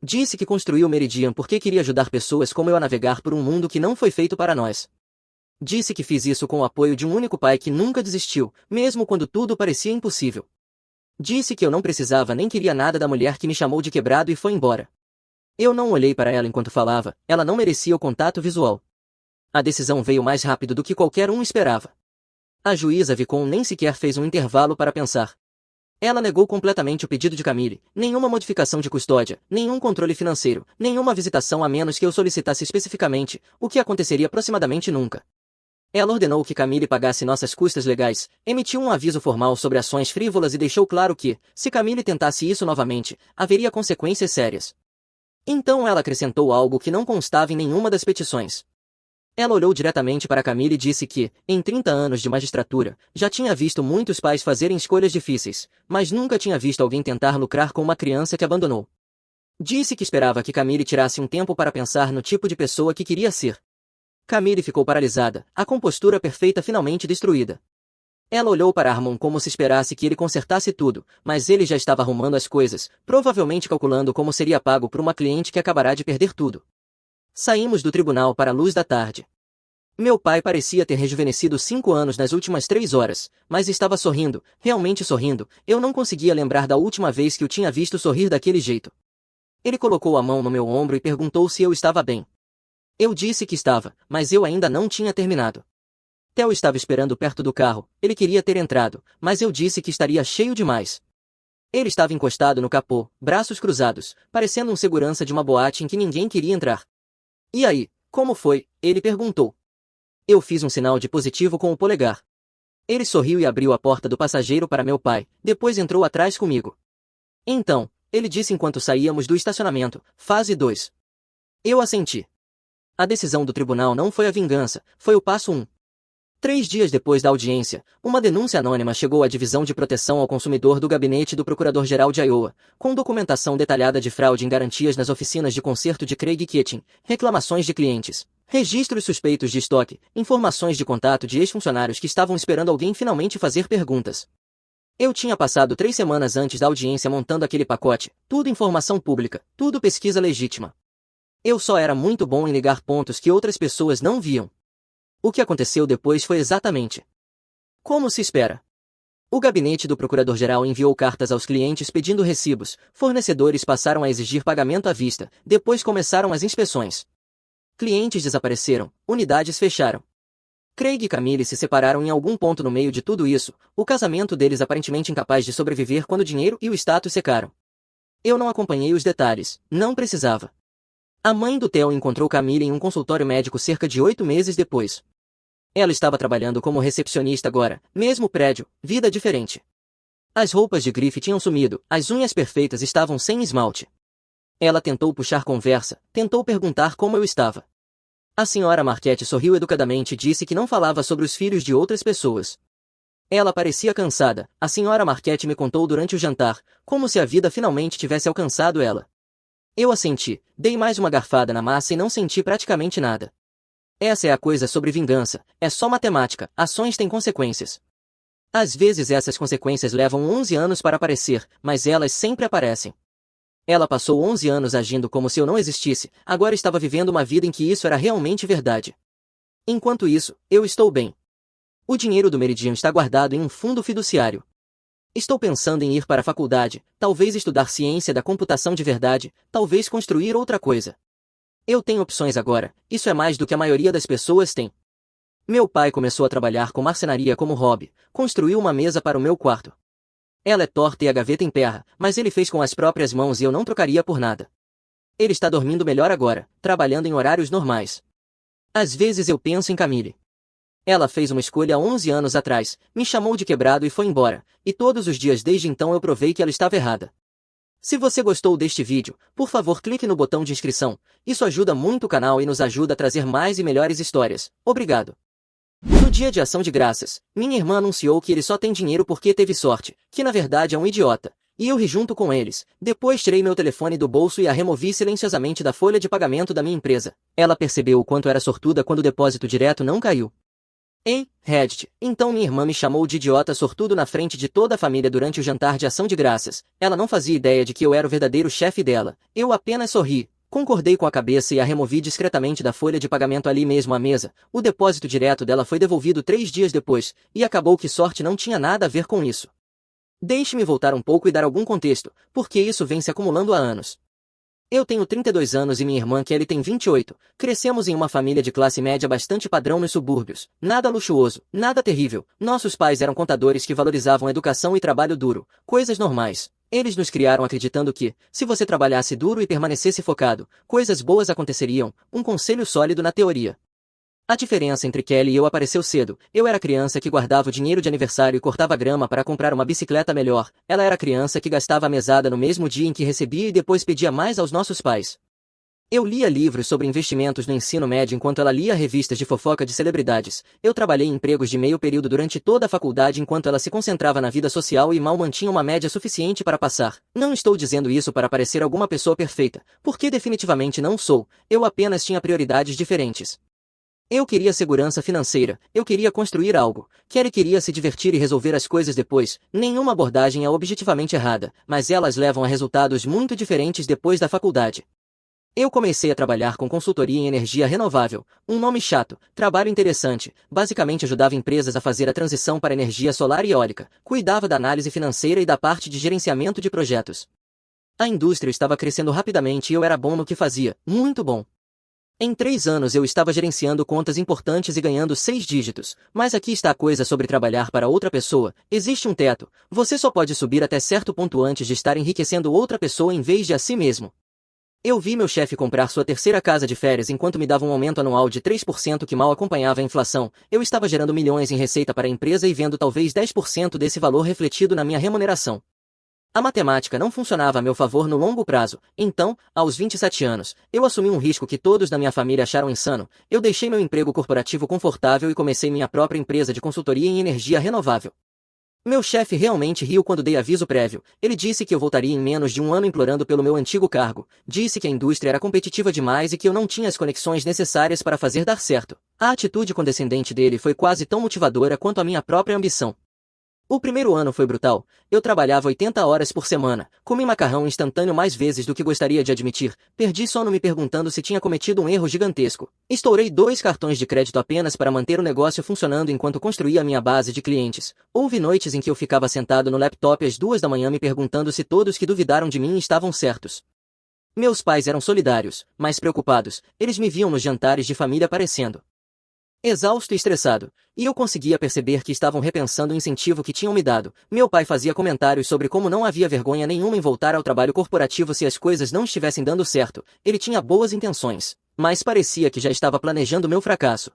Speaker 1: Disse que construiu o Meridian porque queria ajudar pessoas como eu a navegar por um mundo que não foi feito para nós. Disse que fiz isso com o apoio de um único pai que nunca desistiu, mesmo quando tudo parecia impossível. Disse que eu não precisava nem queria nada da mulher que me chamou de quebrado e foi embora. Eu não olhei para ela enquanto falava, ela não merecia o contato visual. A decisão veio mais rápido do que qualquer um esperava. A juíza Vicon nem sequer fez um intervalo para pensar. Ela negou completamente o pedido de Camille, nenhuma modificação de custódia, nenhum controle financeiro, nenhuma visitação a menos que eu solicitasse especificamente, o que aconteceria aproximadamente nunca. Ela ordenou que Camille pagasse nossas custas legais, emitiu um aviso formal sobre ações frívolas e deixou claro que, se Camille tentasse isso novamente, haveria consequências sérias. Então ela acrescentou algo que não constava em nenhuma das petições. Ela olhou diretamente para Camille e disse que, em 30 anos de magistratura, já tinha visto muitos pais fazerem escolhas difíceis, mas nunca tinha visto alguém tentar lucrar com uma criança que abandonou. Disse que esperava que Camille tirasse um tempo para pensar no tipo de pessoa que queria ser. Camille ficou paralisada, a compostura perfeita finalmente destruída. Ela olhou para Armon como se esperasse que ele consertasse tudo, mas ele já estava arrumando as coisas, provavelmente calculando como seria pago por uma cliente que acabará de perder tudo. Saímos do tribunal para a luz da tarde. Meu pai parecia ter rejuvenescido 5 anos nas últimas 3 horas, mas estava sorrindo, realmente sorrindo. Eu não conseguia lembrar da última vez que o tinha visto sorrir daquele jeito. Ele colocou a mão no meu ombro e perguntou se eu estava bem. Eu disse que estava, mas eu ainda não tinha terminado. Theo estava esperando perto do carro, ele queria ter entrado, mas eu disse que estaria cheio demais. Ele estava encostado no capô, braços cruzados, parecendo um segurança de uma boate em que ninguém queria entrar. E aí, como foi? Ele perguntou. Eu fiz um sinal de positivo com o polegar. Ele sorriu e abriu a porta do passageiro para meu pai, depois entrou atrás comigo. Então, ele disse enquanto saíamos do estacionamento, fase 2. Eu assenti. A decisão do tribunal não foi a vingança, foi o passo 1. 3 dias depois da audiência, uma denúncia anônima chegou à Divisão de Proteção ao Consumidor do Gabinete do Procurador-Geral de Iowa, com documentação detalhada de fraude em garantias nas oficinas de conserto de Craig Kitchen, reclamações de clientes, registros suspeitos de estoque, informações de contato de ex-funcionários que estavam esperando alguém finalmente fazer perguntas. Eu tinha passado 3 semanas antes da audiência montando aquele pacote, tudo informação pública, tudo pesquisa legítima. Eu só era muito bom em ligar pontos que outras pessoas não viam. O que aconteceu depois foi exatamente como se espera. O gabinete do procurador-geral enviou cartas aos clientes pedindo recibos, fornecedores passaram a exigir pagamento à vista, depois começaram as inspeções. Clientes desapareceram, unidades fecharam. Craig e Camille se separaram em algum ponto no meio de tudo isso, o casamento deles aparentemente incapaz de sobreviver quando o dinheiro e o status secaram. Eu não acompanhei os detalhes, não precisava. A mãe do Theo encontrou Camille em um consultório médico cerca de 8 meses depois. Ela estava trabalhando como recepcionista agora, mesmo prédio, vida diferente. As roupas de grife tinham sumido, as unhas perfeitas estavam sem esmalte. Ela tentou puxar conversa, tentou perguntar como eu estava. A senhora Marquette sorriu educadamente e disse que não falava sobre os filhos de outras pessoas. Ela parecia cansada, a senhora Marquette me contou durante o jantar, como se a vida finalmente tivesse alcançado ela. Eu assenti, dei mais uma garfada na massa e não senti praticamente nada. Essa é a coisa sobre vingança, é só matemática, ações têm consequências. Às vezes essas consequências levam 11 anos para aparecer, mas elas sempre aparecem. Ela passou 11 anos agindo como se eu não existisse, agora estava vivendo uma vida em que isso era realmente verdade. Enquanto isso, eu estou bem. O dinheiro do Meridian está guardado em um fundo fiduciário. Estou pensando em ir para a faculdade, talvez estudar ciência da computação de verdade, talvez construir outra coisa. Eu tenho opções agora, isso é mais do que a maioria das pessoas tem. Meu pai começou a trabalhar com marcenaria como hobby, construiu uma mesa para o meu quarto. Ela é torta e a gaveta emperra, mas ele fez com as próprias mãos e eu não trocaria por nada. Ele está dormindo melhor agora, trabalhando em horários normais. Às vezes eu penso em Camille. Ela fez uma escolha há 11 anos atrás, me chamou de quebrado e foi embora, e todos os dias desde então eu provei que ela estava errada. Se você gostou deste vídeo, por favor clique no botão de inscrição, isso ajuda muito o canal e nos ajuda a trazer mais e melhores histórias. Obrigado. No dia de ação de graças, minha irmã anunciou que ele só tem dinheiro porque teve sorte, que na verdade é um idiota, e eu ri junto com eles. Depois tirei meu telefone do bolso e a removi silenciosamente da folha de pagamento da minha empresa. Ela percebeu o quanto era sortuda quando o depósito direto não caiu. Ei, Reddit, então minha irmã me chamou de idiota sortudo na frente de toda a família durante o jantar de ação de graças. Ela não fazia ideia de que eu era o verdadeiro chefe dela. Eu apenas sorri, concordei com a cabeça e a removi discretamente da folha de pagamento ali mesmo à mesa. O depósito direto dela foi devolvido 3 dias depois, e acabou que sorte não tinha nada a ver com isso. Deixe-me voltar um pouco e dar algum contexto, porque isso vem se acumulando há anos. Eu tenho 32 anos e minha irmã Kelly tem 28. Crescemos em uma família de classe média bastante padrão nos subúrbios. Nada luxuoso, nada terrível. Nossos pais eram contadores que valorizavam educação e trabalho duro. Coisas normais. Eles nos criaram acreditando que, se você trabalhasse duro e permanecesse focado, coisas boas aconteceriam. Um conselho sólido na teoria. A diferença entre Kelly e eu apareceu cedo. Eu era criança que guardava o dinheiro de aniversário e cortava grama para comprar uma bicicleta melhor. Ela era criança que gastava a mesada no mesmo dia em que recebia e depois pedia mais aos nossos pais. Eu lia livros sobre investimentos no ensino médio enquanto ela lia revistas de fofoca de celebridades. Eu trabalhei em empregos de meio período durante toda a faculdade enquanto ela se concentrava na vida social e mal mantinha uma média suficiente para passar. Não estou dizendo isso para parecer alguma pessoa perfeita, porque definitivamente não sou. Eu apenas tinha prioridades diferentes. Eu queria segurança financeira, eu queria construir algo. Kelly queria se divertir e resolver as coisas depois. Nenhuma abordagem é objetivamente errada, mas elas levam a resultados muito diferentes depois da faculdade. Eu comecei a trabalhar com consultoria em energia renovável, um nome chato, trabalho interessante, basicamente ajudava empresas a fazer a transição para energia solar e eólica, cuidava da análise financeira e da parte de gerenciamento de projetos. A indústria estava crescendo rapidamente e eu era bom no que fazia, muito bom. Em 3 anos eu estava gerenciando contas importantes e ganhando 6 dígitos, mas aqui está a coisa sobre trabalhar para outra pessoa, existe um teto, você só pode subir até certo ponto antes de estar enriquecendo outra pessoa em vez de a si mesmo. Eu vi meu chefe comprar sua terceira casa de férias enquanto me dava um aumento anual de 3% que mal acompanhava a inflação, eu estava gerando milhões em receita para a empresa e vendo talvez 10% desse valor refletido na minha remuneração. A matemática não funcionava a meu favor no longo prazo, então, aos 27 anos, eu assumi um risco que todos na minha família acharam insano, eu deixei meu emprego corporativo confortável e comecei minha própria empresa de consultoria em energia renovável. Meu chefe realmente riu quando dei aviso prévio, ele disse que eu voltaria em menos de um ano implorando pelo meu antigo cargo, disse que a indústria era competitiva demais e que eu não tinha as conexões necessárias para fazer dar certo. A atitude condescendente dele foi quase tão motivadora quanto a minha própria ambição. O primeiro ano foi brutal. Eu trabalhava 80 horas por semana, comi macarrão instantâneo mais vezes do que gostaria de admitir, perdi sono me perguntando se tinha cometido um erro gigantesco. Estourei 2 cartões de crédito apenas para manter o negócio funcionando enquanto construía a minha base de clientes. Houve noites em que eu ficava sentado no laptop às 2 da manhã me perguntando se todos que duvidaram de mim estavam certos. Meus pais eram solidários, mas preocupados, eles me viam nos jantares de família parecendo exausto e estressado, e eu conseguia perceber que estavam repensando o incentivo que tinham me dado. Meu pai fazia comentários sobre como não havia vergonha nenhuma em voltar ao trabalho corporativo se as coisas não estivessem dando certo. Ele tinha boas intenções, mas parecia que já estava planejando meu fracasso.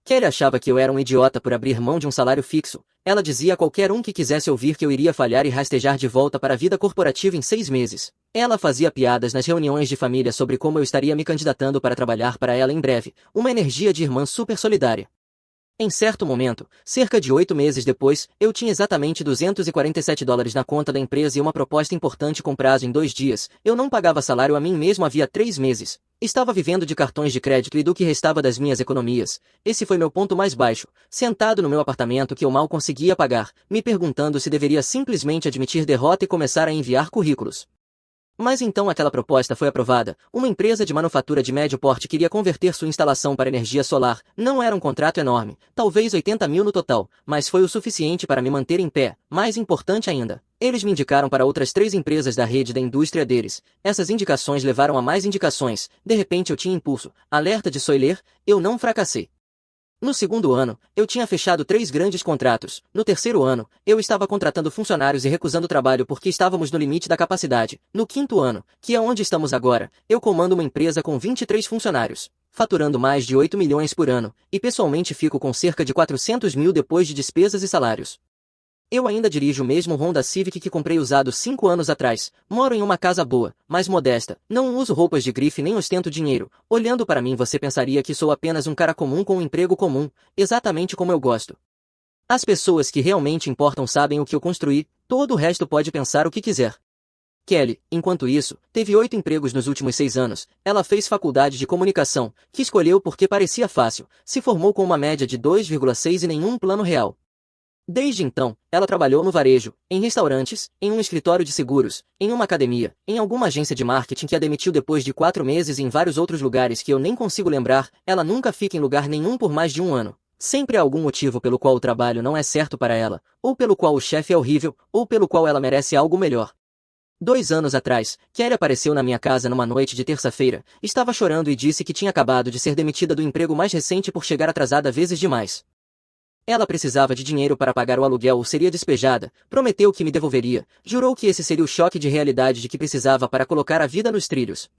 Speaker 1: Kelly achava que eu era um idiota por abrir mão de um salário fixo. Ela dizia a qualquer um que quisesse ouvir que eu iria falhar e rastejar de volta para a vida corporativa em 6 meses. Ela fazia piadas nas reuniões de família sobre como eu estaria me candidatando para trabalhar para ela em breve, uma energia de irmã super solidária. Em certo momento, cerca de 8 meses depois, eu tinha exatamente $247 na conta da empresa e uma proposta importante com prazo em 2 dias. Eu não pagava salário a mim mesmo havia 3 meses. Estava vivendo de cartões de crédito e do que restava das minhas economias. Esse foi meu ponto mais baixo, sentado no meu apartamento que eu mal conseguia pagar, me perguntando se deveria simplesmente admitir derrota e começar a enviar currículos. Mas então aquela proposta foi aprovada. Uma empresa de manufatura de médio porte queria converter sua instalação para energia solar. Não era um contrato enorme, talvez 80 mil no total, mas foi o suficiente para me manter em pé. Mais importante ainda, eles me indicaram para outras 3 empresas da rede da indústria deles. Essas indicações levaram a mais indicações. De repente eu tinha impulso. Alerta de Soiler, eu não fracassei. No segundo ano, eu tinha fechado 3 grandes contratos. No terceiro ano, eu estava contratando funcionários e recusando trabalho porque estávamos no limite da capacidade. No quinto ano, que é onde estamos agora, eu comando uma empresa com 23 funcionários, faturando mais de 8 milhões por ano, e pessoalmente fico com cerca de 400 mil depois de despesas e salários. Eu ainda dirijo o mesmo Honda Civic que comprei usado 5 anos atrás, moro em uma casa boa, mas modesta, não uso roupas de grife nem ostento dinheiro. Olhando para mim você pensaria que sou apenas um cara comum com um emprego comum, exatamente como eu gosto. As pessoas que realmente importam sabem o que eu construí, todo o resto pode pensar o que quiser. Kelly, enquanto isso, teve 8 empregos nos últimos 6 anos, ela fez faculdade de comunicação, que escolheu porque parecia fácil, se formou com uma média de 2,6 e nenhum plano real. Desde então, ela trabalhou no varejo, em restaurantes, em um escritório de seguros, em uma academia, em alguma agência de marketing que a demitiu depois de 4 meses e em vários outros lugares que eu nem consigo lembrar. Ela nunca fica em lugar nenhum por mais de um ano. Sempre há algum motivo pelo qual o trabalho não é certo para ela, ou pelo qual o chefe é horrível, ou pelo qual ela merece algo melhor. 2 anos atrás, Kelly apareceu na minha casa numa noite de terça-feira, estava chorando e disse que tinha acabado de ser demitida do emprego mais recente por chegar atrasada vezes demais. Ela precisava de dinheiro para pagar o aluguel ou seria despejada, prometeu que me devolveria, jurou que esse seria o choque de realidade de que precisava para colocar a vida nos trilhos.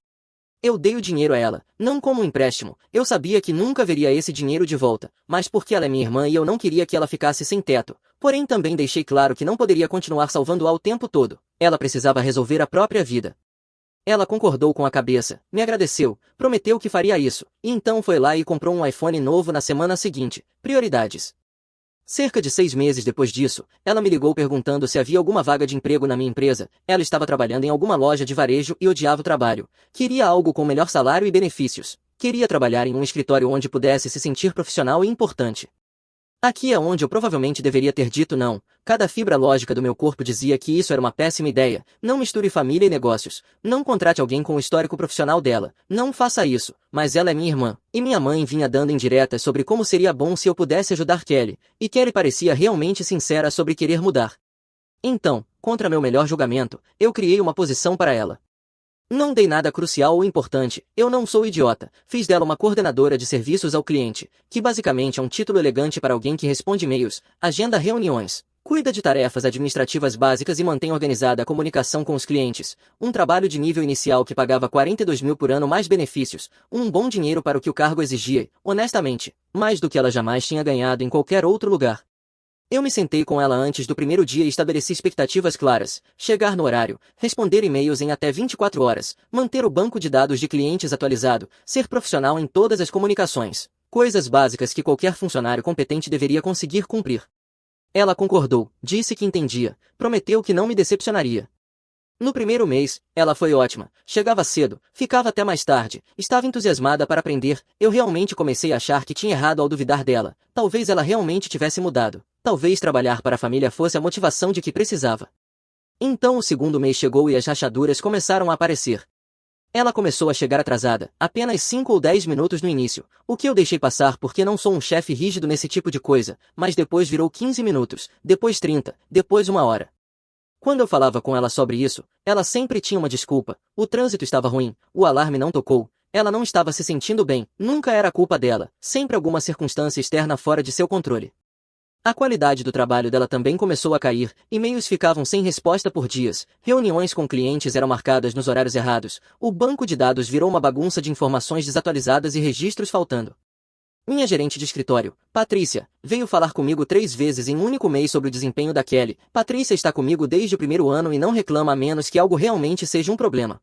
Speaker 1: Eu dei o dinheiro a ela, não como um empréstimo, eu sabia que nunca veria esse dinheiro de volta, mas porque ela é minha irmã e eu não queria que ela ficasse sem teto, porém também deixei claro que não poderia continuar salvando-a o tempo todo, ela precisava resolver a própria vida. Ela concordou com a cabeça, me agradeceu, prometeu que faria isso, e então foi lá e comprou um iPhone novo na semana seguinte. Prioridades. Cerca de 6 meses depois disso, ela me ligou perguntando se havia alguma vaga de emprego na minha empresa. Ela estava trabalhando em alguma loja de varejo e odiava o trabalho. Queria algo com melhor salário e benefícios. Queria trabalhar em um escritório onde pudesse se sentir profissional e importante. Aqui é onde eu provavelmente deveria ter dito não. Cada fibra lógica do meu corpo dizia que isso era uma péssima ideia. Não misture família e negócios. Não contrate alguém com o histórico profissional dela. Não faça isso. Mas ela é minha irmã. E minha mãe vinha dando indiretas sobre como seria bom se eu pudesse ajudar Kelly. E Kelly parecia realmente sincera sobre querer mudar. Então, contra meu melhor julgamento, eu criei uma posição para ela. Não dei nada crucial ou importante, eu não sou idiota. Fiz dela uma coordenadora de serviços ao cliente, que basicamente é um título elegante para alguém que responde e-mails, agenda reuniões, cuida de tarefas administrativas básicas e mantém organizada a comunicação com os clientes. Um trabalho de nível inicial que pagava 42 mil por ano mais benefícios, um bom dinheiro para o que o cargo exigia, honestamente, mais do que ela jamais tinha ganhado em qualquer outro lugar. Eu me sentei com ela antes do primeiro dia e estabeleci expectativas claras, chegar no horário, responder e-mails em até 24 horas, manter o banco de dados de clientes atualizado, ser profissional em todas as comunicações, coisas básicas que qualquer funcionário competente deveria conseguir cumprir. Ela concordou, disse que entendia, prometeu que não me decepcionaria. No primeiro mês, ela foi ótima, chegava cedo, ficava até mais tarde, estava entusiasmada para aprender, eu realmente comecei a achar que tinha errado ao duvidar dela, talvez ela realmente tivesse mudado, talvez trabalhar para a família fosse a motivação de que precisava. Então o segundo mês chegou e as rachaduras começaram a aparecer. Ela começou a chegar atrasada, apenas 5 ou 10 minutos no início, o que eu deixei passar porque não sou um chefe rígido nesse tipo de coisa, mas depois virou 15 minutos, depois 30, depois 1 hora. Quando eu falava com ela sobre isso, ela sempre tinha uma desculpa. O trânsito estava ruim, o alarme não tocou, ela não estava se sentindo bem, nunca era culpa dela, sempre alguma circunstância externa fora de seu controle. A qualidade do trabalho dela também começou a cair, e-mails ficavam sem resposta por dias, reuniões com clientes eram marcadas nos horários errados, o banco de dados virou uma bagunça de informações desatualizadas e registros faltando. Minha gerente de escritório, Patrícia, veio falar comigo 3 vezes em um único mês sobre o desempenho da Kelly. Patrícia está comigo desde o primeiro ano e não reclama a menos que algo realmente seja um problema.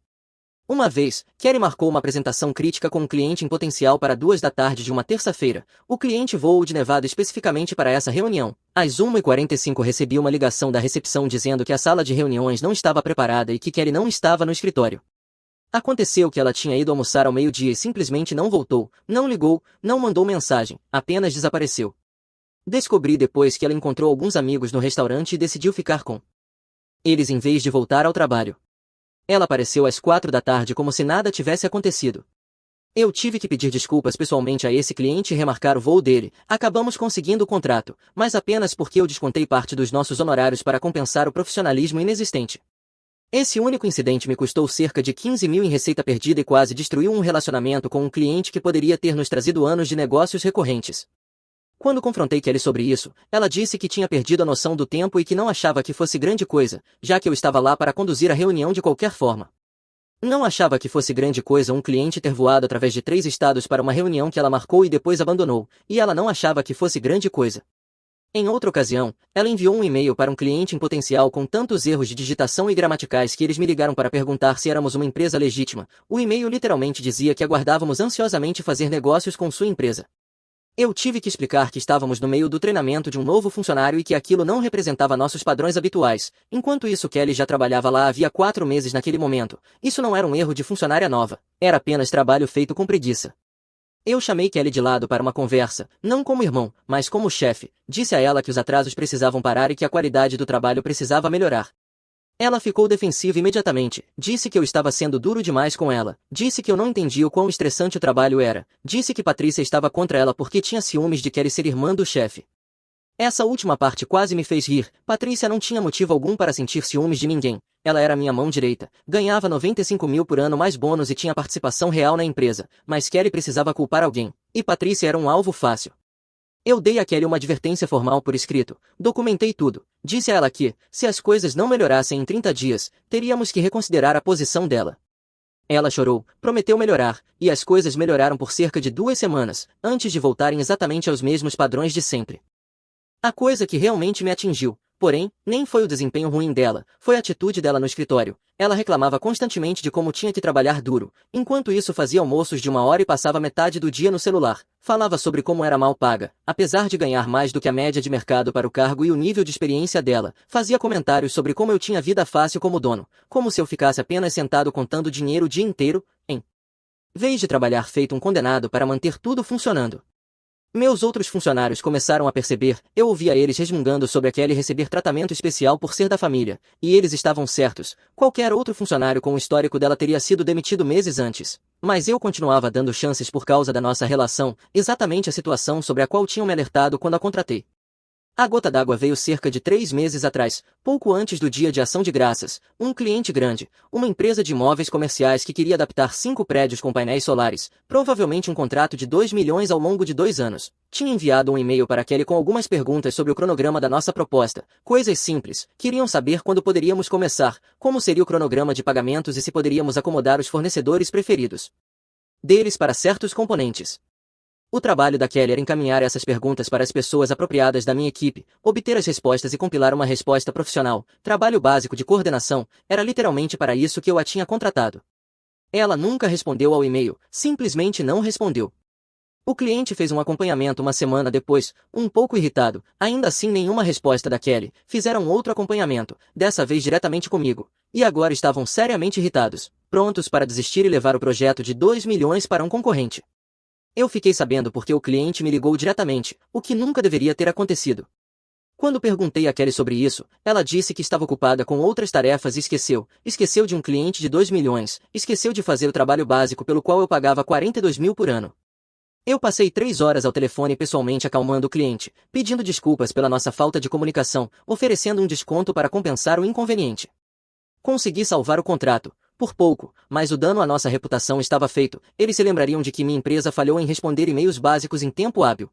Speaker 1: Uma vez, Kelly marcou uma apresentação crítica com um cliente em potencial para 2 da tarde de uma terça-feira. O cliente voou de Nevada especificamente para essa reunião. Às 1h45 recebi uma ligação da recepção dizendo que a sala de reuniões não estava preparada e que Kelly não estava no escritório. Aconteceu que ela tinha ido almoçar ao meio-dia e simplesmente não voltou, não ligou, não mandou mensagem, apenas desapareceu. Descobri depois que ela encontrou alguns amigos no restaurante e decidiu ficar com eles em vez de voltar ao trabalho. Ela apareceu às 4 da tarde como se nada tivesse acontecido. Eu tive que pedir desculpas pessoalmente a esse cliente e remarcar o voo dele. Acabamos conseguindo o contrato, mas apenas porque eu descontei parte dos nossos honorários para compensar o profissionalismo inexistente. Esse único incidente me custou cerca de 15 mil em receita perdida e quase destruiu um relacionamento com um cliente que poderia ter nos trazido anos de negócios recorrentes. Quando confrontei Kelly sobre isso, ela disse que tinha perdido a noção do tempo e que não achava que fosse grande coisa, já que eu estava lá para conduzir a reunião de qualquer forma. Não achava que fosse grande coisa um cliente ter voado através de 3 estados para uma reunião que ela marcou e depois abandonou, e ela não achava que fosse grande coisa. Em outra ocasião, ela enviou um e-mail para um cliente em potencial com tantos erros de digitação e gramaticais que eles me ligaram para perguntar se éramos uma empresa legítima. O e-mail literalmente dizia que aguardávamos ansiosamente fazer negócios com sua empresa. Eu tive que explicar que estávamos no meio do treinamento de um novo funcionário e que aquilo não representava nossos padrões habituais. Enquanto isso, Kelly já trabalhava lá havia 4 meses naquele momento. Isso não era um erro de funcionária nova, era apenas trabalho feito com preguiça. Eu chamei Kelly de lado para uma conversa, não como irmão, mas como chefe. Disse a ela que os atrasos precisavam parar e que a qualidade do trabalho precisava melhorar. Ela ficou defensiva imediatamente, disse que eu estava sendo duro demais com ela, disse que eu não entendia o quão estressante o trabalho era, disse que Patrícia estava contra ela porque tinha ciúmes de Kelly ser irmã do chefe. Essa última parte quase me fez rir. Patrícia não tinha motivo algum para sentir ciúmes de ninguém. Ela era minha mão direita, ganhava 95 mil por ano mais bônus e tinha participação real na empresa, mas Kelly precisava culpar alguém, e Patrícia era um alvo fácil. Eu dei a Kelly uma advertência formal por escrito, documentei tudo, disse a ela que, se as coisas não melhorassem em 30 dias, teríamos que reconsiderar a posição dela. Ela chorou, prometeu melhorar, e as coisas melhoraram por cerca de 2 semanas, antes de voltarem exatamente aos mesmos padrões de sempre. A coisa que realmente me atingiu, porém, nem foi o desempenho ruim dela, foi a atitude dela no escritório. Ela reclamava constantemente de como tinha que trabalhar duro, enquanto isso fazia almoços de 1 hora e passava metade do dia no celular. Falava sobre como era mal paga, apesar de ganhar mais do que a média de mercado para o cargo e o nível de experiência dela. Fazia comentários sobre como eu tinha vida fácil como dono, como se eu ficasse apenas sentado contando dinheiro o dia inteiro, em vez de trabalhar feito um condenado para manter tudo funcionando. Meus outros funcionários começaram a perceber, eu ouvia eles resmungando sobre a Kelly receber tratamento especial por ser da família, e eles estavam certos, qualquer outro funcionário com o histórico dela teria sido demitido meses antes. Mas eu continuava dando chances por causa da nossa relação, exatamente a situação sobre a qual tinham me alertado quando a contratei. A gota d'água veio cerca de 3 meses atrás, pouco antes do dia de ação de graças. Um cliente grande, uma empresa de imóveis comerciais que queria adaptar 5 prédios com painéis solares, provavelmente um contrato de 2 milhões ao longo de 2 anos, tinha enviado um e-mail para Kelly com algumas perguntas sobre o cronograma da nossa proposta. Coisas simples, queriam saber quando poderíamos começar, como seria o cronograma de pagamentos e se poderíamos acomodar os fornecedores preferidos deles para certos componentes. O trabalho da Kelly era encaminhar essas perguntas para as pessoas apropriadas da minha equipe, obter as respostas e compilar uma resposta profissional. Trabalho básico de coordenação, era literalmente para isso que eu a tinha contratado. Ela nunca respondeu ao e-mail, simplesmente não respondeu. O cliente fez um acompanhamento 1 semana depois, um pouco irritado, ainda assim nenhuma resposta da Kelly. Fizeram outro acompanhamento, dessa vez diretamente comigo, e agora estavam seriamente irritados, prontos para desistir e levar o projeto de 2 milhões para um concorrente. Eu fiquei sabendo porque o cliente me ligou diretamente, o que nunca deveria ter acontecido. Quando perguntei a Kelly sobre isso, ela disse que estava ocupada com outras tarefas e esqueceu de um cliente de 2 milhões, esqueceu de fazer o trabalho básico pelo qual eu pagava 42 mil por ano. Eu passei 3 horas ao telefone pessoalmente acalmando o cliente, pedindo desculpas pela nossa falta de comunicação, oferecendo um desconto para compensar o inconveniente. Consegui salvar o contrato. Por pouco, mas o dano à nossa reputação estava feito. Eles se lembrariam de que minha empresa falhou em responder e-mails básicos em tempo hábil.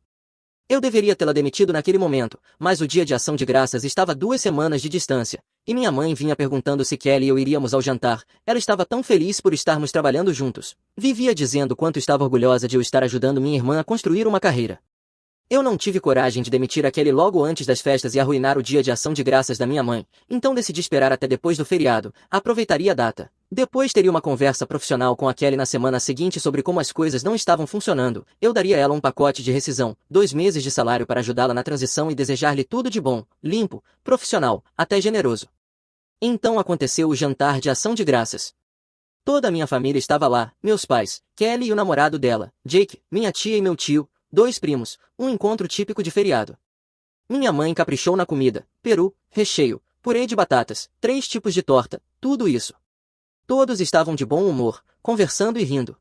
Speaker 1: Eu deveria tê-la demitido naquele momento, mas o dia de ação de graças estava a 2 semanas de distância, e minha mãe vinha perguntando se Kelly e eu iríamos ao jantar. Ela estava tão feliz por estarmos trabalhando juntos. Vivia dizendo quanto estava orgulhosa de eu estar ajudando minha irmã a construir uma carreira. Eu não tive coragem de demitir a Kelly logo antes das festas e arruinar o dia de ação de graças da minha mãe, então decidi esperar até depois do feriado, aproveitaria a data. Depois teria uma conversa profissional com a Kelly na semana seguinte sobre como as coisas não estavam funcionando. Eu daria a ela um pacote de rescisão, 2 meses de salário para ajudá-la na transição e desejar-lhe tudo de bom, limpo, profissional, até generoso. Então aconteceu o jantar de ação de graças. Toda a minha família estava lá, meus pais, Kelly e o namorado dela, Jake, minha tia e meu tio, 2 primos, um encontro típico de feriado. Minha mãe caprichou na comida, peru, recheio, purê de batatas, 3 tipos de torta, tudo isso. Todos estavam de bom humor, conversando e rindo.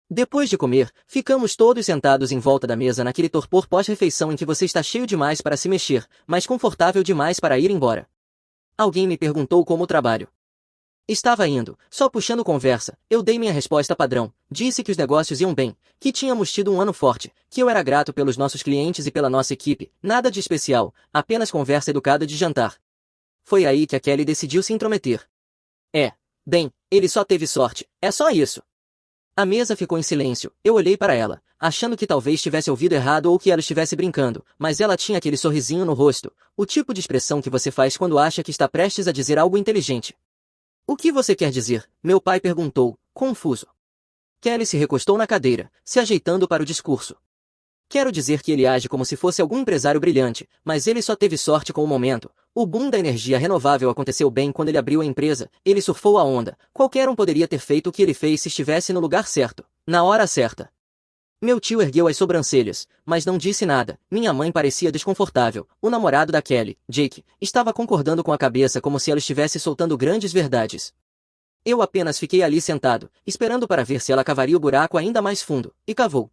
Speaker 1: Depois de comer, ficamos todos sentados em volta da mesa naquele torpor pós-refeição em que você está cheio demais para se mexer, mas confortável demais para ir embora. Alguém me perguntou como o trabalho estava indo, só puxando conversa. Eu dei minha resposta padrão, disse que os negócios iam bem, que tínhamos tido um ano forte, que eu era grato pelos nossos clientes e pela nossa equipe, nada de especial, apenas conversa educada de jantar. Foi aí que a Kelly decidiu se intrometer. Bem, ele só teve sorte, é só isso. A mesa ficou em silêncio, eu olhei para ela, achando que talvez tivesse ouvido errado ou que ela estivesse brincando, mas ela tinha aquele sorrisinho no rosto, o tipo de expressão que você faz quando acha que está prestes a dizer algo inteligente. O que você quer dizer? Meu pai perguntou, confuso. Kelly se recostou na cadeira, se ajeitando para o discurso. Quero dizer que ele age como se fosse algum empresário brilhante, mas ele só teve sorte com o momento. O boom da energia renovável aconteceu bem quando ele abriu a empresa, ele surfou a onda. Qualquer um poderia ter feito o que ele fez se estivesse no lugar certo, na hora certa. Meu tio ergueu as sobrancelhas, mas não disse nada. Minha mãe parecia desconfortável. O namorado da Kelly, Jake, estava concordando com a cabeça como se ela estivesse soltando grandes verdades. Eu apenas fiquei ali sentado, esperando para ver se ela cavaria o buraco ainda mais fundo, e cavou.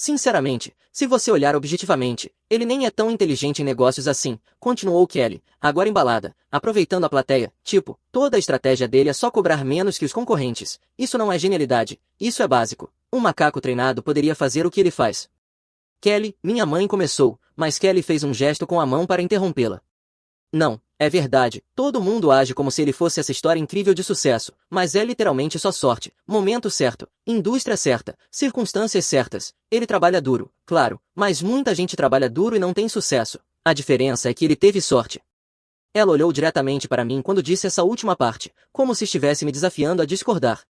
Speaker 1: Sinceramente, se você olhar objetivamente, ele nem é tão inteligente em negócios assim, continuou Kelly, agora embalada, aproveitando a plateia, tipo, toda a estratégia dele é só cobrar menos que os concorrentes. Isso não é genialidade, isso é básico. Um macaco treinado poderia fazer o que ele faz. Kelly, minha mãe começou, mas Kelly fez um gesto com a mão para interrompê-la. Não, é verdade, todo mundo age como se ele fosse essa história incrível de sucesso, mas é literalmente só sorte, momento certo, indústria certa, circunstâncias certas. Ele trabalha duro, claro, mas muita gente trabalha duro e não tem sucesso. A diferença é que ele teve sorte. Ela olhou diretamente para mim quando disse essa última parte, como se estivesse me desafiando a discordar.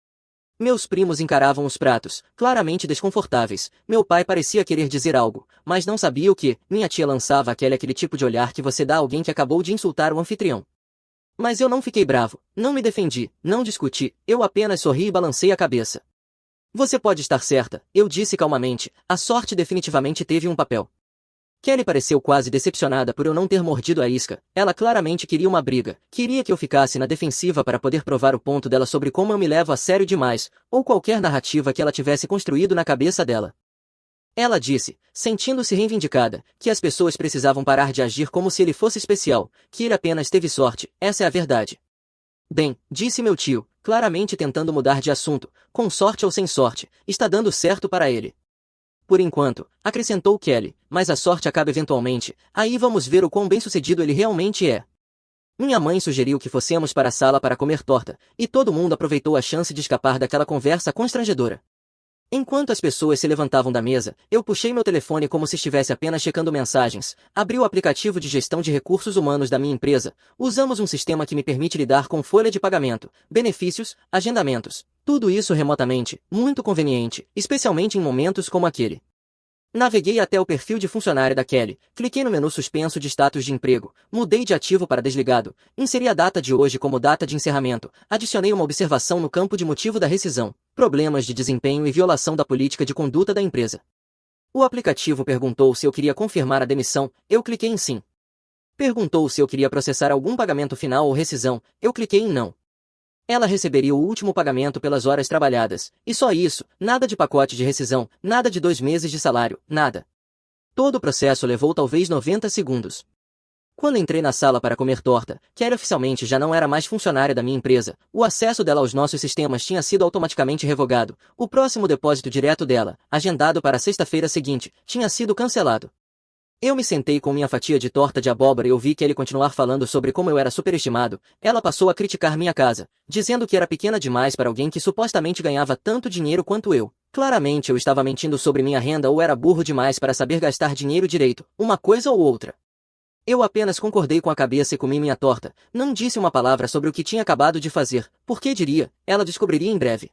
Speaker 1: Meus primos encaravam os pratos, claramente desconfortáveis. Meu pai parecia querer dizer algo, mas não sabia o que. Minha tia lançava aquele tipo de olhar que você dá a alguém que acabou de insultar o anfitrião. Mas eu não fiquei bravo, não me defendi, não discuti, eu apenas sorri e balancei a cabeça. Você pode estar certa, eu disse calmamente, a sorte definitivamente teve um papel. Kelly pareceu quase decepcionada por eu não ter mordido a isca. Ela claramente queria uma briga. Queria que eu ficasse na defensiva para poder provar o ponto dela sobre como eu me levo a sério demais, ou qualquer narrativa que ela tivesse construído na cabeça dela. Ela disse, sentindo-se reivindicada, que as pessoas precisavam parar de agir como se ele fosse especial, que ele apenas teve sorte, essa é a verdade. Bem, disse meu tio, claramente tentando mudar de assunto, com sorte ou sem sorte, está dando certo para ele. Por enquanto, acrescentou Kelly, mas a sorte acaba eventualmente, aí vamos ver o quão bem-sucedido ele realmente é. Minha mãe sugeriu que fossemos para a sala para comer torta, e todo mundo aproveitou a chance de escapar daquela conversa constrangedora. Enquanto as pessoas se levantavam da mesa, eu puxei meu telefone como se estivesse apenas checando mensagens, abri o aplicativo de gestão de recursos humanos da minha empresa, usamos um sistema que me permite lidar com folha de pagamento, benefícios, agendamentos, tudo isso remotamente, muito conveniente, especialmente em momentos como aquele. Naveguei até o perfil de funcionário da Kelly, cliquei no menu suspenso de status de emprego, mudei de ativo para desligado, inseri a data de hoje como data de encerramento, adicionei uma observação no campo de motivo da rescisão, problemas de desempenho e violação da política de conduta da empresa. O aplicativo perguntou se eu queria confirmar a demissão, eu cliquei em sim. Perguntou se eu queria processar algum pagamento final ou rescisão, eu cliquei em não. Ela receberia o último pagamento pelas horas trabalhadas, e só isso, nada de pacote de rescisão, nada de 2 meses de salário, nada. Todo o processo levou talvez 90 segundos. Quando entrei na sala para comer torta, Kelly oficialmente já não era mais funcionária da minha empresa, o acesso dela aos nossos sistemas tinha sido automaticamente revogado, o próximo depósito direto dela, agendado para a sexta-feira seguinte, tinha sido cancelado. Eu me sentei com minha fatia de torta de abóbora e ouvi Kelly continuar falando sobre como eu era superestimado. Ela passou a criticar minha casa, dizendo que era pequena demais para alguém que supostamente ganhava tanto dinheiro quanto eu. Claramente eu estava mentindo sobre minha renda ou era burro demais para saber gastar dinheiro direito, uma coisa ou outra. Eu apenas concordei com a cabeça e comi minha torta, não disse uma palavra sobre o que tinha acabado de fazer, porque diria, ela descobriria em breve.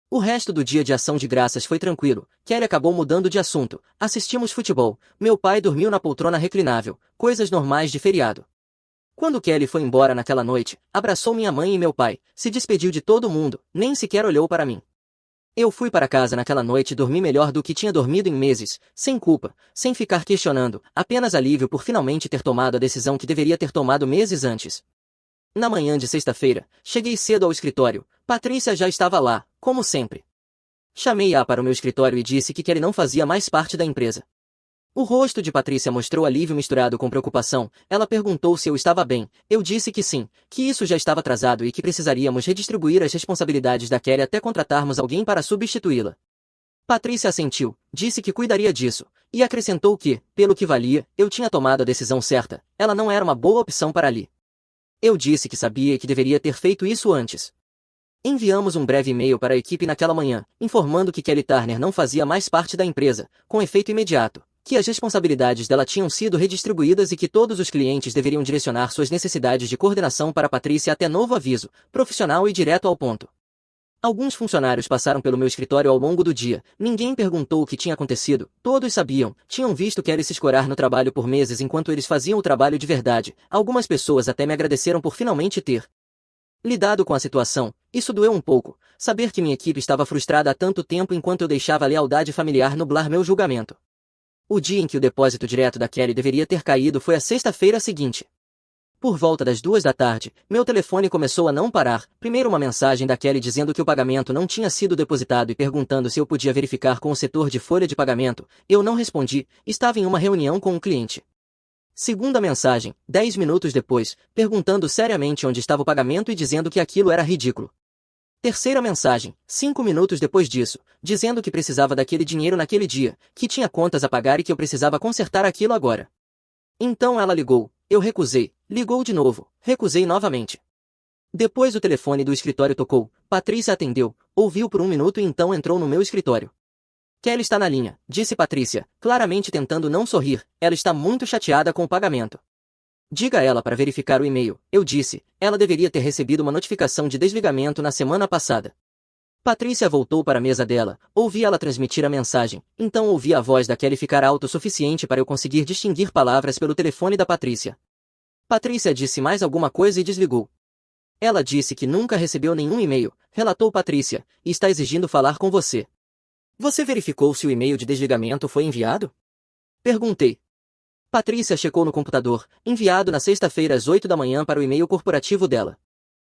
Speaker 1: O resto do dia de ação de graças foi tranquilo. Kelly acabou mudando de assunto. Assistimos futebol. Meu pai dormiu na poltrona reclinável. Coisas normais de feriado. Quando Kelly foi embora naquela noite, abraçou minha mãe e meu pai, se despediu de todo mundo, nem sequer olhou para mim. Eu fui para casa naquela noite e dormi melhor do que tinha dormido em meses, sem culpa, sem ficar questionando, apenas alívio por finalmente ter tomado a decisão que deveria ter tomado meses antes. Na manhã de sexta-feira, cheguei cedo ao escritório. Patrícia já estava lá, como sempre. Chamei-a para o meu escritório e disse que Kelly não fazia mais parte da empresa. O rosto de Patrícia mostrou alívio misturado com preocupação. Ela perguntou se eu estava bem. Eu disse que sim, que isso já estava atrasado e que precisaríamos redistribuir as responsabilidades da Kelly até contratarmos alguém para substituí-la. Patrícia assentiu, disse que cuidaria disso, e acrescentou que, pelo que valia, eu tinha tomado a decisão certa. Ela não era uma boa opção para ali. Eu disse que sabia e que deveria ter feito isso antes. Enviamos um breve e-mail para a equipe naquela manhã, informando que Kelly Turner não fazia mais parte da empresa, com efeito imediato, que as responsabilidades dela tinham sido redistribuídas e que todos os clientes deveriam direcionar suas necessidades de coordenação para Patrícia até novo aviso, profissional e direto ao ponto. Alguns funcionários passaram pelo meu escritório ao longo do dia, ninguém perguntou o que tinha acontecido, todos sabiam, tinham visto Kelly se escorar no trabalho por meses enquanto eles faziam o trabalho de verdade, algumas pessoas até me agradeceram por finalmente ter lidado com a situação. Isso doeu um pouco, saber que minha equipe estava frustrada há tanto tempo enquanto eu deixava a lealdade familiar nublar meu julgamento. O dia em que o depósito direto da Kelly deveria ter caído foi a sexta-feira seguinte. Por volta das 2 da tarde, meu telefone começou a não parar. Primeiro uma mensagem da Kelly dizendo que o pagamento não tinha sido depositado e perguntando se eu podia verificar com o setor de folha de pagamento. Eu não respondi, estava em uma reunião com um cliente. Segunda mensagem, 10 minutos depois, perguntando seriamente onde estava o pagamento e dizendo que aquilo era ridículo. Terceira mensagem, 5 minutos depois disso, dizendo que precisava daquele dinheiro naquele dia, que tinha contas a pagar e que eu precisava consertar aquilo agora. Então ela ligou, eu recusei, ligou de novo, recusei novamente. Depois o telefone do escritório tocou, Patrícia atendeu, ouviu por 1 minuto e então entrou no meu escritório. Kelly está na linha, disse Patrícia, claramente tentando não sorrir, ela está muito chateada com o pagamento. Diga a ela para verificar o e-mail, eu disse, ela deveria ter recebido uma notificação de desligamento na semana passada. Patrícia voltou para a mesa dela, ouvi ela transmitir a mensagem, então ouvi a voz da Kelly ficar alta o suficiente para eu conseguir distinguir palavras pelo telefone da Patrícia. Patrícia disse mais alguma coisa e desligou. Ela disse que nunca recebeu nenhum e-mail, relatou Patrícia, e está exigindo falar com você. Você verificou se o e-mail de desligamento foi enviado? Perguntei. Patrícia checou no computador, enviado na sexta-feira às 8 da manhã para o e-mail corporativo dela.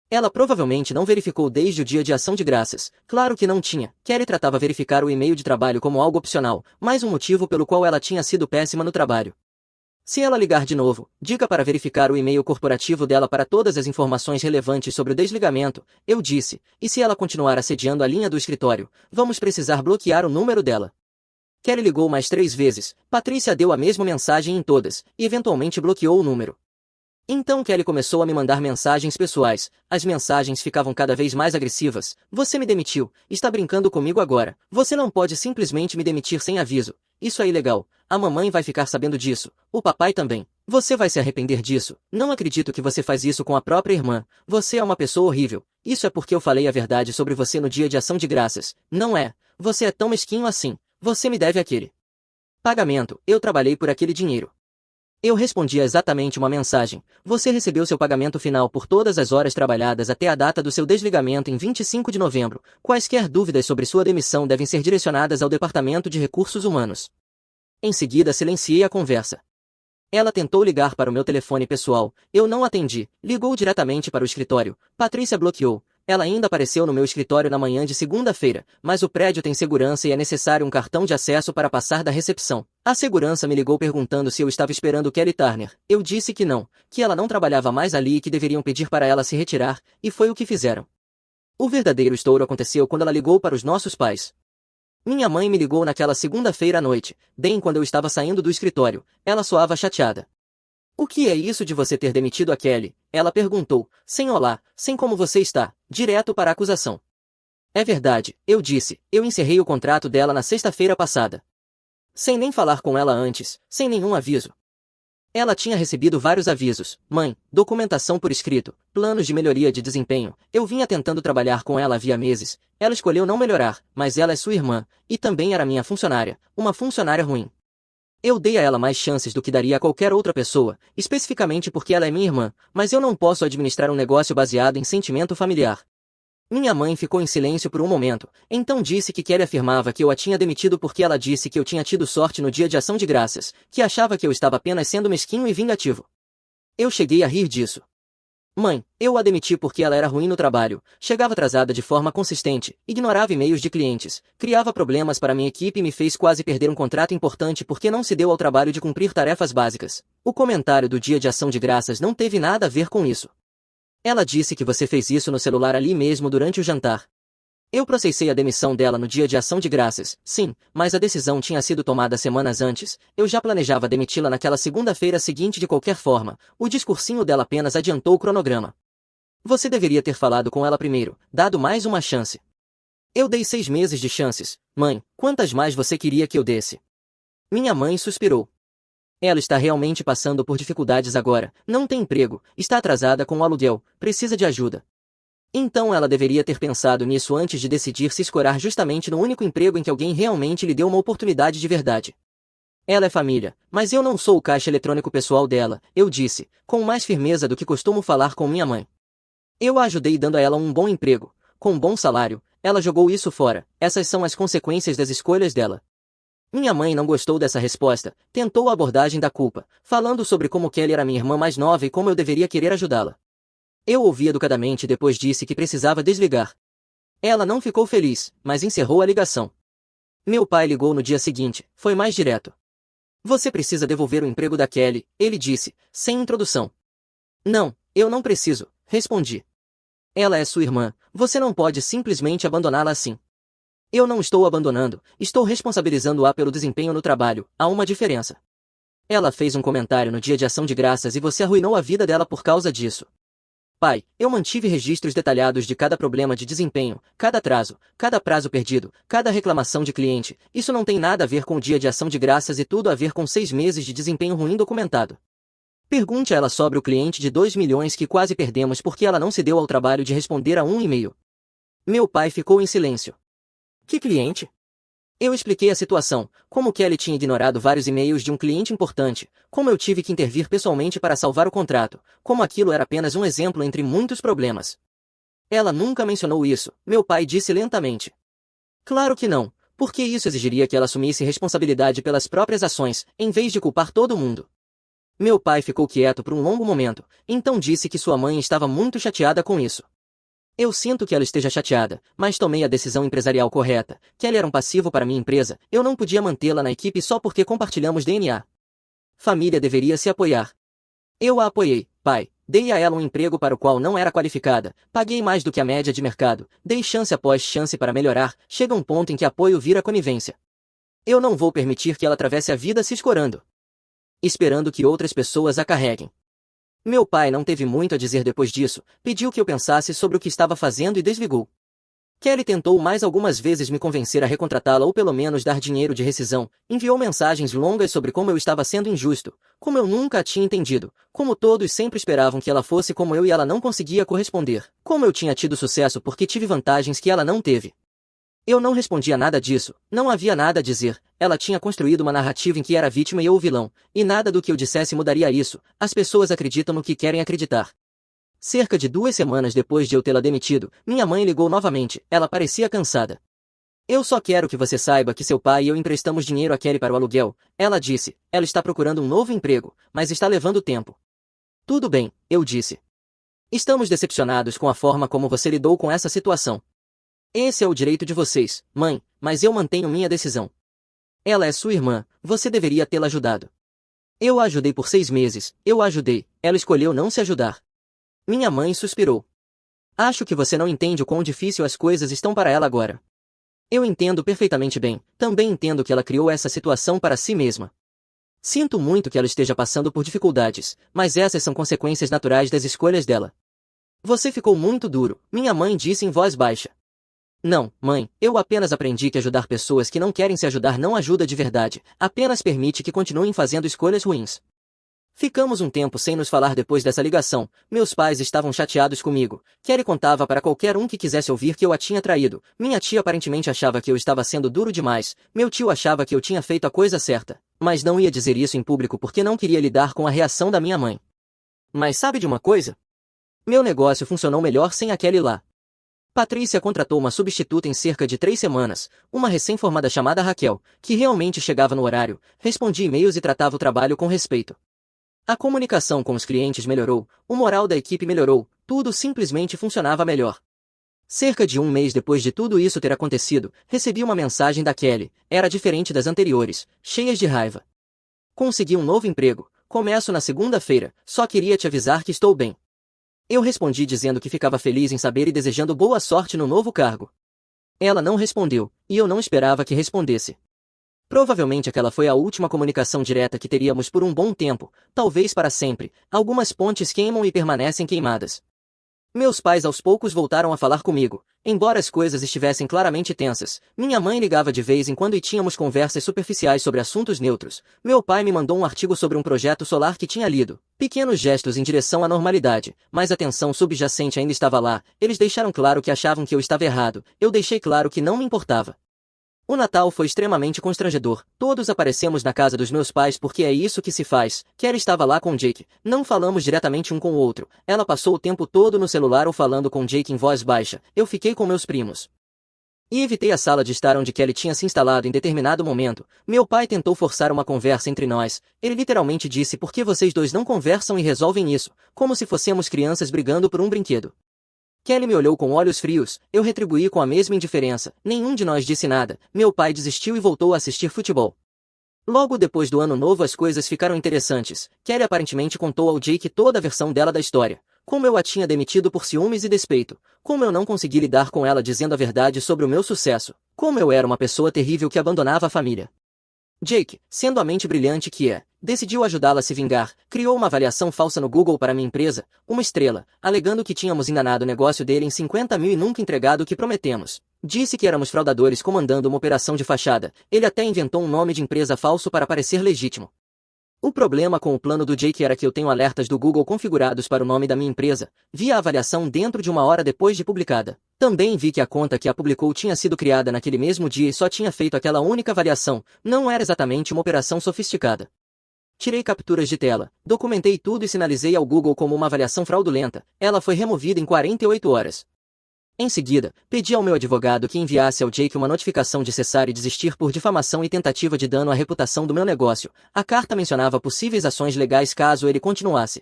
Speaker 1: Ela provavelmente não verificou desde o dia de ação de graças. Claro que não tinha. Kelly tratava verificar o e-mail de trabalho como algo opcional, mais um motivo pelo qual ela tinha sido péssima no trabalho. Se ela ligar de novo, diga para verificar o e-mail corporativo dela para todas as informações relevantes sobre o desligamento, eu disse, e se ela continuar assediando a linha do escritório, vamos precisar bloquear o número dela. Kelly ligou mais 3 vezes, Patrícia deu a mesma mensagem em todas, e eventualmente bloqueou o número. Então Kelly começou a me mandar mensagens pessoais, as mensagens ficavam cada vez mais agressivas, você me demitiu, está brincando comigo agora, você não pode simplesmente me demitir sem aviso, isso é ilegal, a mamãe vai ficar sabendo disso, o papai também, você vai se arrepender disso, não acredito que você faz isso com a própria irmã, você é uma pessoa horrível, isso é porque eu falei a verdade sobre você no dia de ação de graças, não é, você é tão mesquinho assim, você me deve aquele pagamento, eu trabalhei por aquele dinheiro. Eu respondi exatamente uma mensagem. Você recebeu seu pagamento final por todas as horas trabalhadas até a data do seu desligamento em 25 de novembro. Quaisquer dúvidas sobre sua demissão devem ser direcionadas ao Departamento de Recursos Humanos. Em seguida silenciei a conversa. Ela tentou ligar para o meu telefone pessoal. Eu não atendi. Ligou diretamente para o escritório. Patrícia bloqueou. Ela ainda apareceu no meu escritório na manhã de segunda-feira, mas o prédio tem segurança e é necessário um cartão de acesso para passar da recepção. A segurança me ligou perguntando se eu estava esperando Kelly Turner. Eu disse que não, que ela não trabalhava mais ali e que deveriam pedir para ela se retirar, e foi o que fizeram. O verdadeiro estouro aconteceu quando ela ligou para os nossos pais. Minha mãe me ligou naquela segunda-feira à noite, bem quando eu estava saindo do escritório. Ela soava chateada. O que é isso de você ter demitido a Kelly? Ela perguntou, sem olá, sem como você está, direto para a acusação. É verdade, eu disse, eu encerrei o contrato dela na sexta-feira passada. Sem nem falar com ela antes, sem nenhum aviso. Ela tinha recebido vários avisos, mãe, documentação por escrito, planos de melhoria de desempenho, eu vinha tentando trabalhar com ela havia meses, ela escolheu não melhorar, mas ela é sua irmã, e também era minha funcionária, uma funcionária ruim. Eu dei a ela mais chances do que daria a qualquer outra pessoa, especificamente porque ela é minha irmã, mas eu não posso administrar um negócio baseado em sentimento familiar. Minha mãe ficou em silêncio por um momento, então disse que Kelly afirmava que eu a tinha demitido porque ela disse que eu tinha tido sorte no dia de ação de graças, que achava que eu estava apenas sendo mesquinho e vingativo. Eu cheguei a rir disso. Mãe, eu a demiti porque ela era ruim no trabalho, chegava atrasada de forma consistente, ignorava e-mails de clientes, criava problemas para minha equipe e me fez quase perder um contrato importante porque não se deu ao trabalho de cumprir tarefas básicas. O comentário do dia de ação de graças não teve nada a ver com isso. Ela disse que você fez isso no celular ali mesmo durante o jantar. Eu processei a demissão dela no dia de ação de graças, sim, mas a decisão tinha sido tomada semanas antes, eu já planejava demiti-la naquela segunda-feira seguinte de qualquer forma, o discursinho dela apenas adiantou o cronograma. Você deveria ter falado com ela primeiro, dado mais uma chance. Eu dei 6 meses de chances, mãe, quantas mais você queria que eu desse? Minha mãe suspirou. Ela está realmente passando por dificuldades agora, não tem emprego, está atrasada com o aluguel, precisa de ajuda. Então ela deveria ter pensado nisso antes de decidir se escorar justamente no único emprego em que alguém realmente lhe deu uma oportunidade de verdade. Ela é família, mas eu não sou o caixa eletrônico pessoal dela, eu disse, com mais firmeza do que costumo falar com minha mãe. Eu a ajudei dando a ela um bom emprego, com um bom salário, ela jogou isso fora, essas são as consequências das escolhas dela. Minha mãe não gostou dessa resposta, tentou a abordagem da culpa, falando sobre como Kelly era minha irmã mais nova e como eu deveria querer ajudá-la. Eu ouvi educadamente e depois disse que precisava desligar. Ela não ficou feliz, mas encerrou a ligação. Meu pai ligou no dia seguinte, foi mais direto. Você precisa devolver o emprego da Kelly, ele disse, sem introdução. Não, eu não preciso, respondi. Ela é sua irmã, você não pode simplesmente abandoná-la assim. Eu não estou abandonando, estou responsabilizando-a pelo desempenho no trabalho, há uma diferença. Ela fez um comentário no dia de ação de graças e você arruinou a vida dela por causa disso. Pai, eu mantive registros detalhados de cada problema de desempenho, cada atraso, cada prazo perdido, cada reclamação de cliente. Isso não tem nada a ver com o dia de ação de graças e tudo a ver com 6 meses de desempenho ruim documentado. Pergunte a ela sobre o cliente de 2 milhões que quase perdemos porque ela não se deu ao trabalho de responder a um e-mail. Meu pai ficou em silêncio. Que cliente? Eu expliquei a situação, como Kelly tinha ignorado vários e-mails de um cliente importante, como eu tive que intervir pessoalmente para salvar o contrato, como aquilo era apenas um exemplo entre muitos problemas. Ela nunca mencionou isso, meu pai disse lentamente. Claro que não, porque isso exigiria que ela assumisse responsabilidade pelas próprias ações, em vez de culpar todo mundo. Meu pai ficou quieto por um longo momento, então disse que sua mãe estava muito chateada com isso. Eu sinto que ela esteja chateada, mas tomei a decisão empresarial correta, que ela era um passivo para minha empresa, eu não podia mantê-la na equipe só porque compartilhamos DNA. Família deveria se apoiar. Eu a apoiei, pai, dei a ela um emprego para o qual não era qualificada, paguei mais do que a média de mercado, dei chance após chance para melhorar, chega um ponto em que apoio vira conivência. Eu não vou permitir que ela atravesse a vida se escorando, esperando que outras pessoas a carreguem. Meu pai não teve muito a dizer depois disso, pediu que eu pensasse sobre o que estava fazendo e desligou. Kelly tentou mais algumas vezes me convencer a recontratá-la ou pelo menos dar dinheiro de rescisão, enviou mensagens longas sobre como eu estava sendo injusto, como eu nunca a tinha entendido, como todos sempre esperavam que ela fosse como eu e ela não conseguia corresponder, como eu tinha tido sucesso porque tive vantagens que ela não teve. Eu não respondia nada disso, não havia nada a dizer, ela tinha construído uma narrativa em que era a vítima e eu o vilão, e nada do que eu dissesse mudaria isso, as pessoas acreditam no que querem acreditar. Cerca de 2 semanas depois de eu tê-la demitido, minha mãe ligou novamente, ela parecia cansada. Eu só quero que você saiba que seu pai e eu emprestamos dinheiro a Kelly para o aluguel, ela disse, ela está procurando um novo emprego, mas está levando tempo. Tudo bem, eu disse. Estamos decepcionados com a forma como você lidou com essa situação. Esse é o direito de vocês, mãe, mas eu mantenho minha decisão. Ela é sua irmã, você deveria tê-la ajudado. Eu a ajudei por 6 meses, eu a ajudei, ela escolheu não se ajudar. Minha mãe suspirou. Acho que você não entende o quão difícil as coisas estão para ela agora. Eu entendo perfeitamente bem, também entendo que ela criou essa situação para si mesma. Sinto muito que ela esteja passando por dificuldades, mas essas são consequências naturais das escolhas dela. Você ficou muito duro, minha mãe disse em voz baixa. Não, mãe, eu apenas aprendi que ajudar pessoas que não querem se ajudar não ajuda de verdade, apenas permite que continuem fazendo escolhas ruins. Ficamos um tempo sem nos falar depois dessa ligação, meus pais estavam chateados comigo, Kelly contava para qualquer um que quisesse ouvir que eu a tinha traído, minha tia aparentemente achava que eu estava sendo duro demais, meu tio achava que eu tinha feito a coisa certa, mas não ia dizer isso em público porque não queria lidar com a reação da minha mãe. Mas sabe de uma coisa? Meu negócio funcionou melhor sem a Kelly lá. Patrícia contratou uma substituta em cerca de 3 semanas, uma recém-formada chamada Raquel, que realmente chegava no horário, respondia e-mails e tratava o trabalho com respeito. A comunicação com os clientes melhorou, o moral da equipe melhorou, tudo simplesmente funcionava melhor. Cerca de 1 mês depois de tudo isso ter acontecido, recebi uma mensagem da Kelly, era diferente das anteriores, cheias de raiva. Consegui um novo emprego, começo na segunda-feira, só queria te avisar que estou bem. Eu respondi dizendo que ficava feliz em saber e desejando boa sorte no novo cargo. Ela não respondeu, e eu não esperava que respondesse. Provavelmente aquela foi a última comunicação direta que teríamos por um bom tempo, talvez para sempre, algumas pontes queimam e permanecem queimadas. Meus pais aos poucos voltaram a falar comigo, embora as coisas estivessem claramente tensas. Minha mãe ligava de vez em quando e tínhamos conversas superficiais sobre assuntos neutros. Meu pai me mandou um artigo sobre um projeto solar que tinha lido. Pequenos gestos em direção à normalidade, mas a tensão subjacente ainda estava lá. Eles deixaram claro que achavam que eu estava errado. Eu deixei claro que não me importava. O Natal foi extremamente constrangedor. Todos aparecemos na casa dos meus pais porque é isso que se faz. Kelly estava lá com Jake. Não falamos diretamente um com o outro. Ela passou o tempo todo no celular ou falando com Jake em voz baixa. Eu fiquei com meus primos. E evitei a sala de estar onde Kelly tinha se instalado em determinado momento. Meu pai tentou forçar uma conversa entre nós. Ele literalmente disse: por que vocês dois não conversam e resolvem isso, como se fossemos crianças brigando por um brinquedo. Kelly me olhou com olhos frios, eu retribuí com a mesma indiferença, nenhum de nós disse nada, meu pai desistiu e voltou a assistir futebol. Logo depois do ano novo as coisas ficaram interessantes. Kelly aparentemente contou ao Jake toda a versão dela da história. Como eu a tinha demitido por ciúmes e despeito. Como eu não consegui lidar com ela dizendo a verdade sobre o meu sucesso. Como eu era uma pessoa terrível que abandonava a família. Jake, sendo a mente brilhante que é, decidiu ajudá-la a se vingar, criou uma avaliação falsa no Google para minha empresa, uma estrela, alegando que tínhamos enganado o negócio dele em 50 mil e nunca entregado o que prometemos. Disse que éramos fraudadores comandando uma operação de fachada, ele até inventou um nome de empresa falso para parecer legítimo. O problema com o plano do Jake era que eu tenho alertas do Google configurados para o nome da minha empresa, vi a avaliação dentro de 1 hora depois de publicada. Também vi que a conta que a publicou tinha sido criada naquele mesmo dia e só tinha feito aquela única avaliação, não era exatamente uma operação sofisticada. Tirei capturas de tela, documentei tudo e sinalizei ao Google como uma avaliação fraudulenta, ela foi removida em 48 horas. Em seguida, pedi ao meu advogado que enviasse ao Jake uma notificação de cessar e desistir por difamação e tentativa de dano à reputação do meu negócio. A carta mencionava possíveis ações legais caso ele continuasse.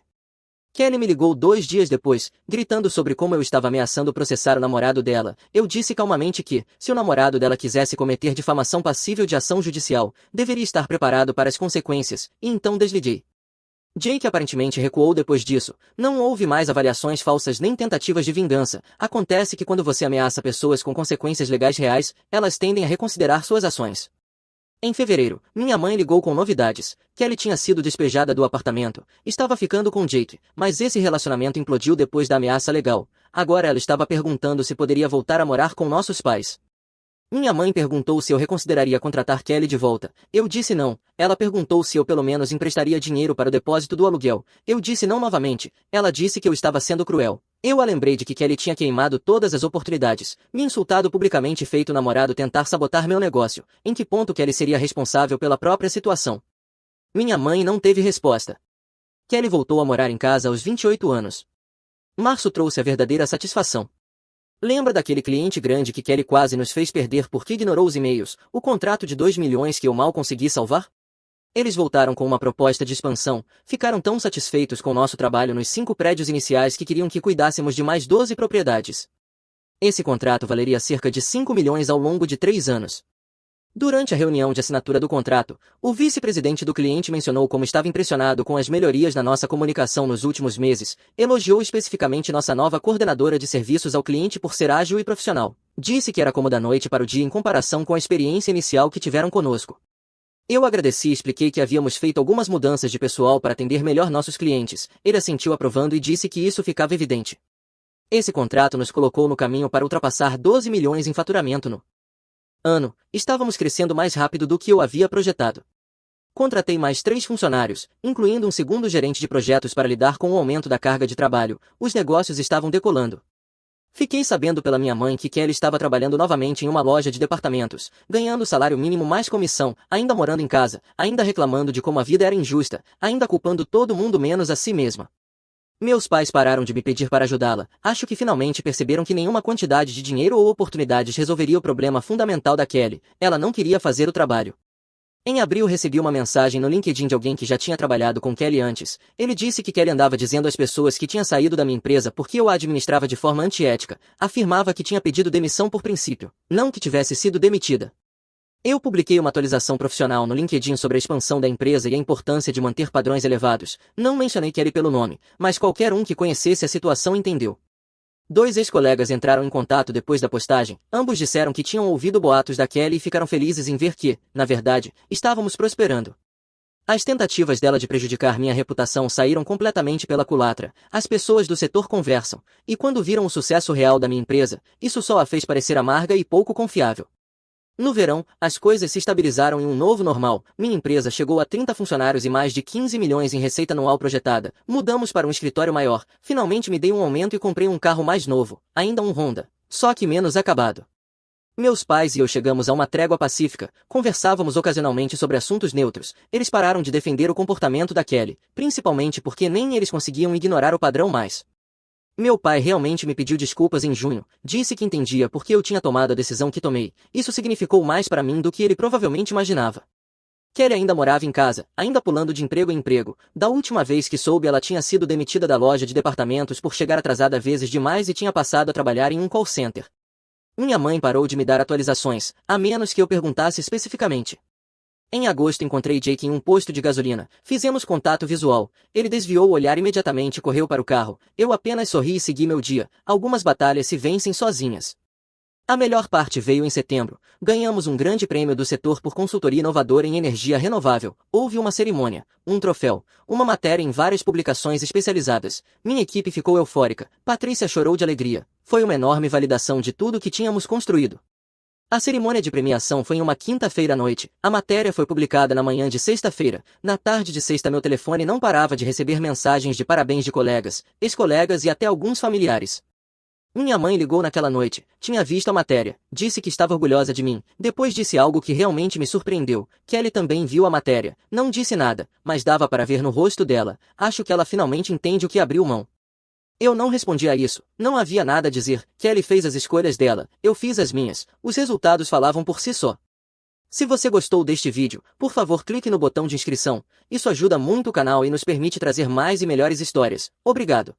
Speaker 1: Kelly me ligou 2 dias depois, gritando sobre como eu estava ameaçando processar o namorado dela. Eu disse calmamente que, se o namorado dela quisesse cometer difamação passível de ação judicial, deveria estar preparado para as consequências, e então desliguei. Jake aparentemente recuou depois disso. Não houve mais avaliações falsas nem tentativas de vingança. Acontece que quando você ameaça pessoas com consequências legais reais, elas tendem a reconsiderar suas ações. Em fevereiro, minha mãe ligou com novidades. Kelly tinha sido despejada do apartamento. Estava ficando com Jake, mas esse relacionamento implodiu depois da ameaça legal. Agora ela estava perguntando se poderia voltar a morar com nossos pais. Minha mãe perguntou se eu reconsideraria contratar Kelly de volta. Eu disse não. Ela perguntou se eu pelo menos emprestaria dinheiro para o depósito do aluguel. Eu disse não novamente. Ela disse que eu estava sendo cruel. Eu a lembrei de que Kelly tinha queimado todas as oportunidades, me insultado publicamente e feito o namorado tentar sabotar meu negócio. Em que ponto Kelly seria responsável pela própria situação? Minha mãe não teve resposta. Kelly voltou a morar em casa aos 28 anos. Março trouxe a verdadeira satisfação. Lembra daquele cliente grande que Kelly quase nos fez perder porque ignorou os e-mails, o contrato de 2 milhões que eu mal consegui salvar? Eles voltaram com uma proposta de expansão, ficaram tão satisfeitos com nosso trabalho nos 5 prédios iniciais que queriam que cuidássemos de mais 12 propriedades. Esse contrato valeria cerca de 5 milhões ao longo de 3 anos. Durante a reunião de assinatura do contrato, o vice-presidente do cliente mencionou como estava impressionado com as melhorias na nossa comunicação nos últimos meses, elogiou especificamente nossa nova coordenadora de serviços ao cliente por ser ágil e profissional. Disse que era como da noite para o dia em comparação com a experiência inicial que tiveram conosco. Eu agradeci e expliquei que havíamos feito algumas mudanças de pessoal para atender melhor nossos clientes. Ele assentiu aprovando e disse que isso ficava evidente. Esse contrato nos colocou no caminho para ultrapassar 12 milhões em faturamento no ano. Estávamos crescendo mais rápido do que eu havia projetado. Contratei mais 3 funcionários, incluindo um segundo gerente de projetos para lidar com o aumento da carga de trabalho. Os negócios estavam decolando. Fiquei sabendo pela minha mãe que Kelly estava trabalhando novamente em uma loja de departamentos, ganhando salário mínimo mais comissão, ainda morando em casa, ainda reclamando de como a vida era injusta, ainda culpando todo mundo menos a si mesma. Meus pais pararam de me pedir para ajudá-la. Acho que finalmente perceberam que nenhuma quantidade de dinheiro ou oportunidades resolveria o problema fundamental da Kelly. Ela não queria fazer o trabalho. Em abril recebi uma mensagem no LinkedIn de alguém que já tinha trabalhado com Kelly antes. Ele disse que Kelly andava dizendo às pessoas que tinha saído da minha empresa porque eu a administrava de forma antiética. Afirmava que tinha pedido demissão por princípio, não que tivesse sido demitida. Eu publiquei uma atualização profissional no LinkedIn sobre a expansão da empresa e a importância de manter padrões elevados. Não mencionei Kelly pelo nome, mas qualquer um que conhecesse a situação entendeu. 2 ex-colegas entraram em contato depois da postagem. Ambos disseram que tinham ouvido boatos da Kelly e ficaram felizes em ver que, na verdade, estávamos prosperando. As tentativas dela de prejudicar minha reputação saíram completamente pela culatra. As pessoas do setor conversam, e quando viram o sucesso real da minha empresa, isso só a fez parecer amarga e pouco confiável. No verão, as coisas se estabilizaram em um novo normal. Minha empresa chegou a 30 funcionários e mais de 15 milhões em receita anual projetada. Mudamos para um escritório maior. Finalmente me dei um aumento e comprei um carro mais novo, ainda um Honda, só que menos acabado. Meus pais e eu chegamos a uma trégua pacífica. Conversávamos ocasionalmente sobre assuntos neutros. Eles pararam de defender o comportamento da Kelly, principalmente porque nem eles conseguiam ignorar o padrão mais. Meu pai realmente me pediu desculpas em junho, disse que entendia por que eu tinha tomado a decisão que tomei. Isso significou mais para mim do que ele provavelmente imaginava. Kelly ainda morava em casa, ainda pulando de emprego em emprego. Da última vez que soube, ela tinha sido demitida da loja de departamentos por chegar atrasada vezes demais e tinha passado a trabalhar em um call center. Minha mãe parou de me dar atualizações, a menos que eu perguntasse especificamente. Em agosto encontrei Jake em um posto de gasolina. Fizemos contato visual. Ele desviou o olhar imediatamente e correu para o carro. Eu apenas sorri e segui meu dia. Algumas batalhas se vencem sozinhas. A melhor parte veio em setembro. Ganhamos um grande prêmio do setor por consultoria inovadora em energia renovável. Houve uma cerimônia, um troféu, uma matéria em várias publicações especializadas. Minha equipe ficou eufórica. Patrícia chorou de alegria. Foi uma enorme validação de tudo que tínhamos construído. A cerimônia de premiação foi em uma quinta-feira à noite. A matéria foi publicada na manhã de sexta-feira. Na tarde de sexta meu telefone não parava de receber mensagens de parabéns de colegas, ex-colegas e até alguns familiares. Minha mãe ligou naquela noite, tinha visto a matéria, disse que estava orgulhosa de mim, depois disse algo que realmente me surpreendeu. Kelly também viu a matéria, não disse nada, mas dava para ver no rosto dela. Acho que ela finalmente entende o que abriu mão. Eu não respondi a isso, não havia nada a dizer. Kelly fez as escolhas dela, eu fiz as minhas, os resultados falavam por si só. Se você gostou deste vídeo, por favor clique no botão de inscrição, isso ajuda muito o canal e nos permite trazer mais e melhores histórias. Obrigado.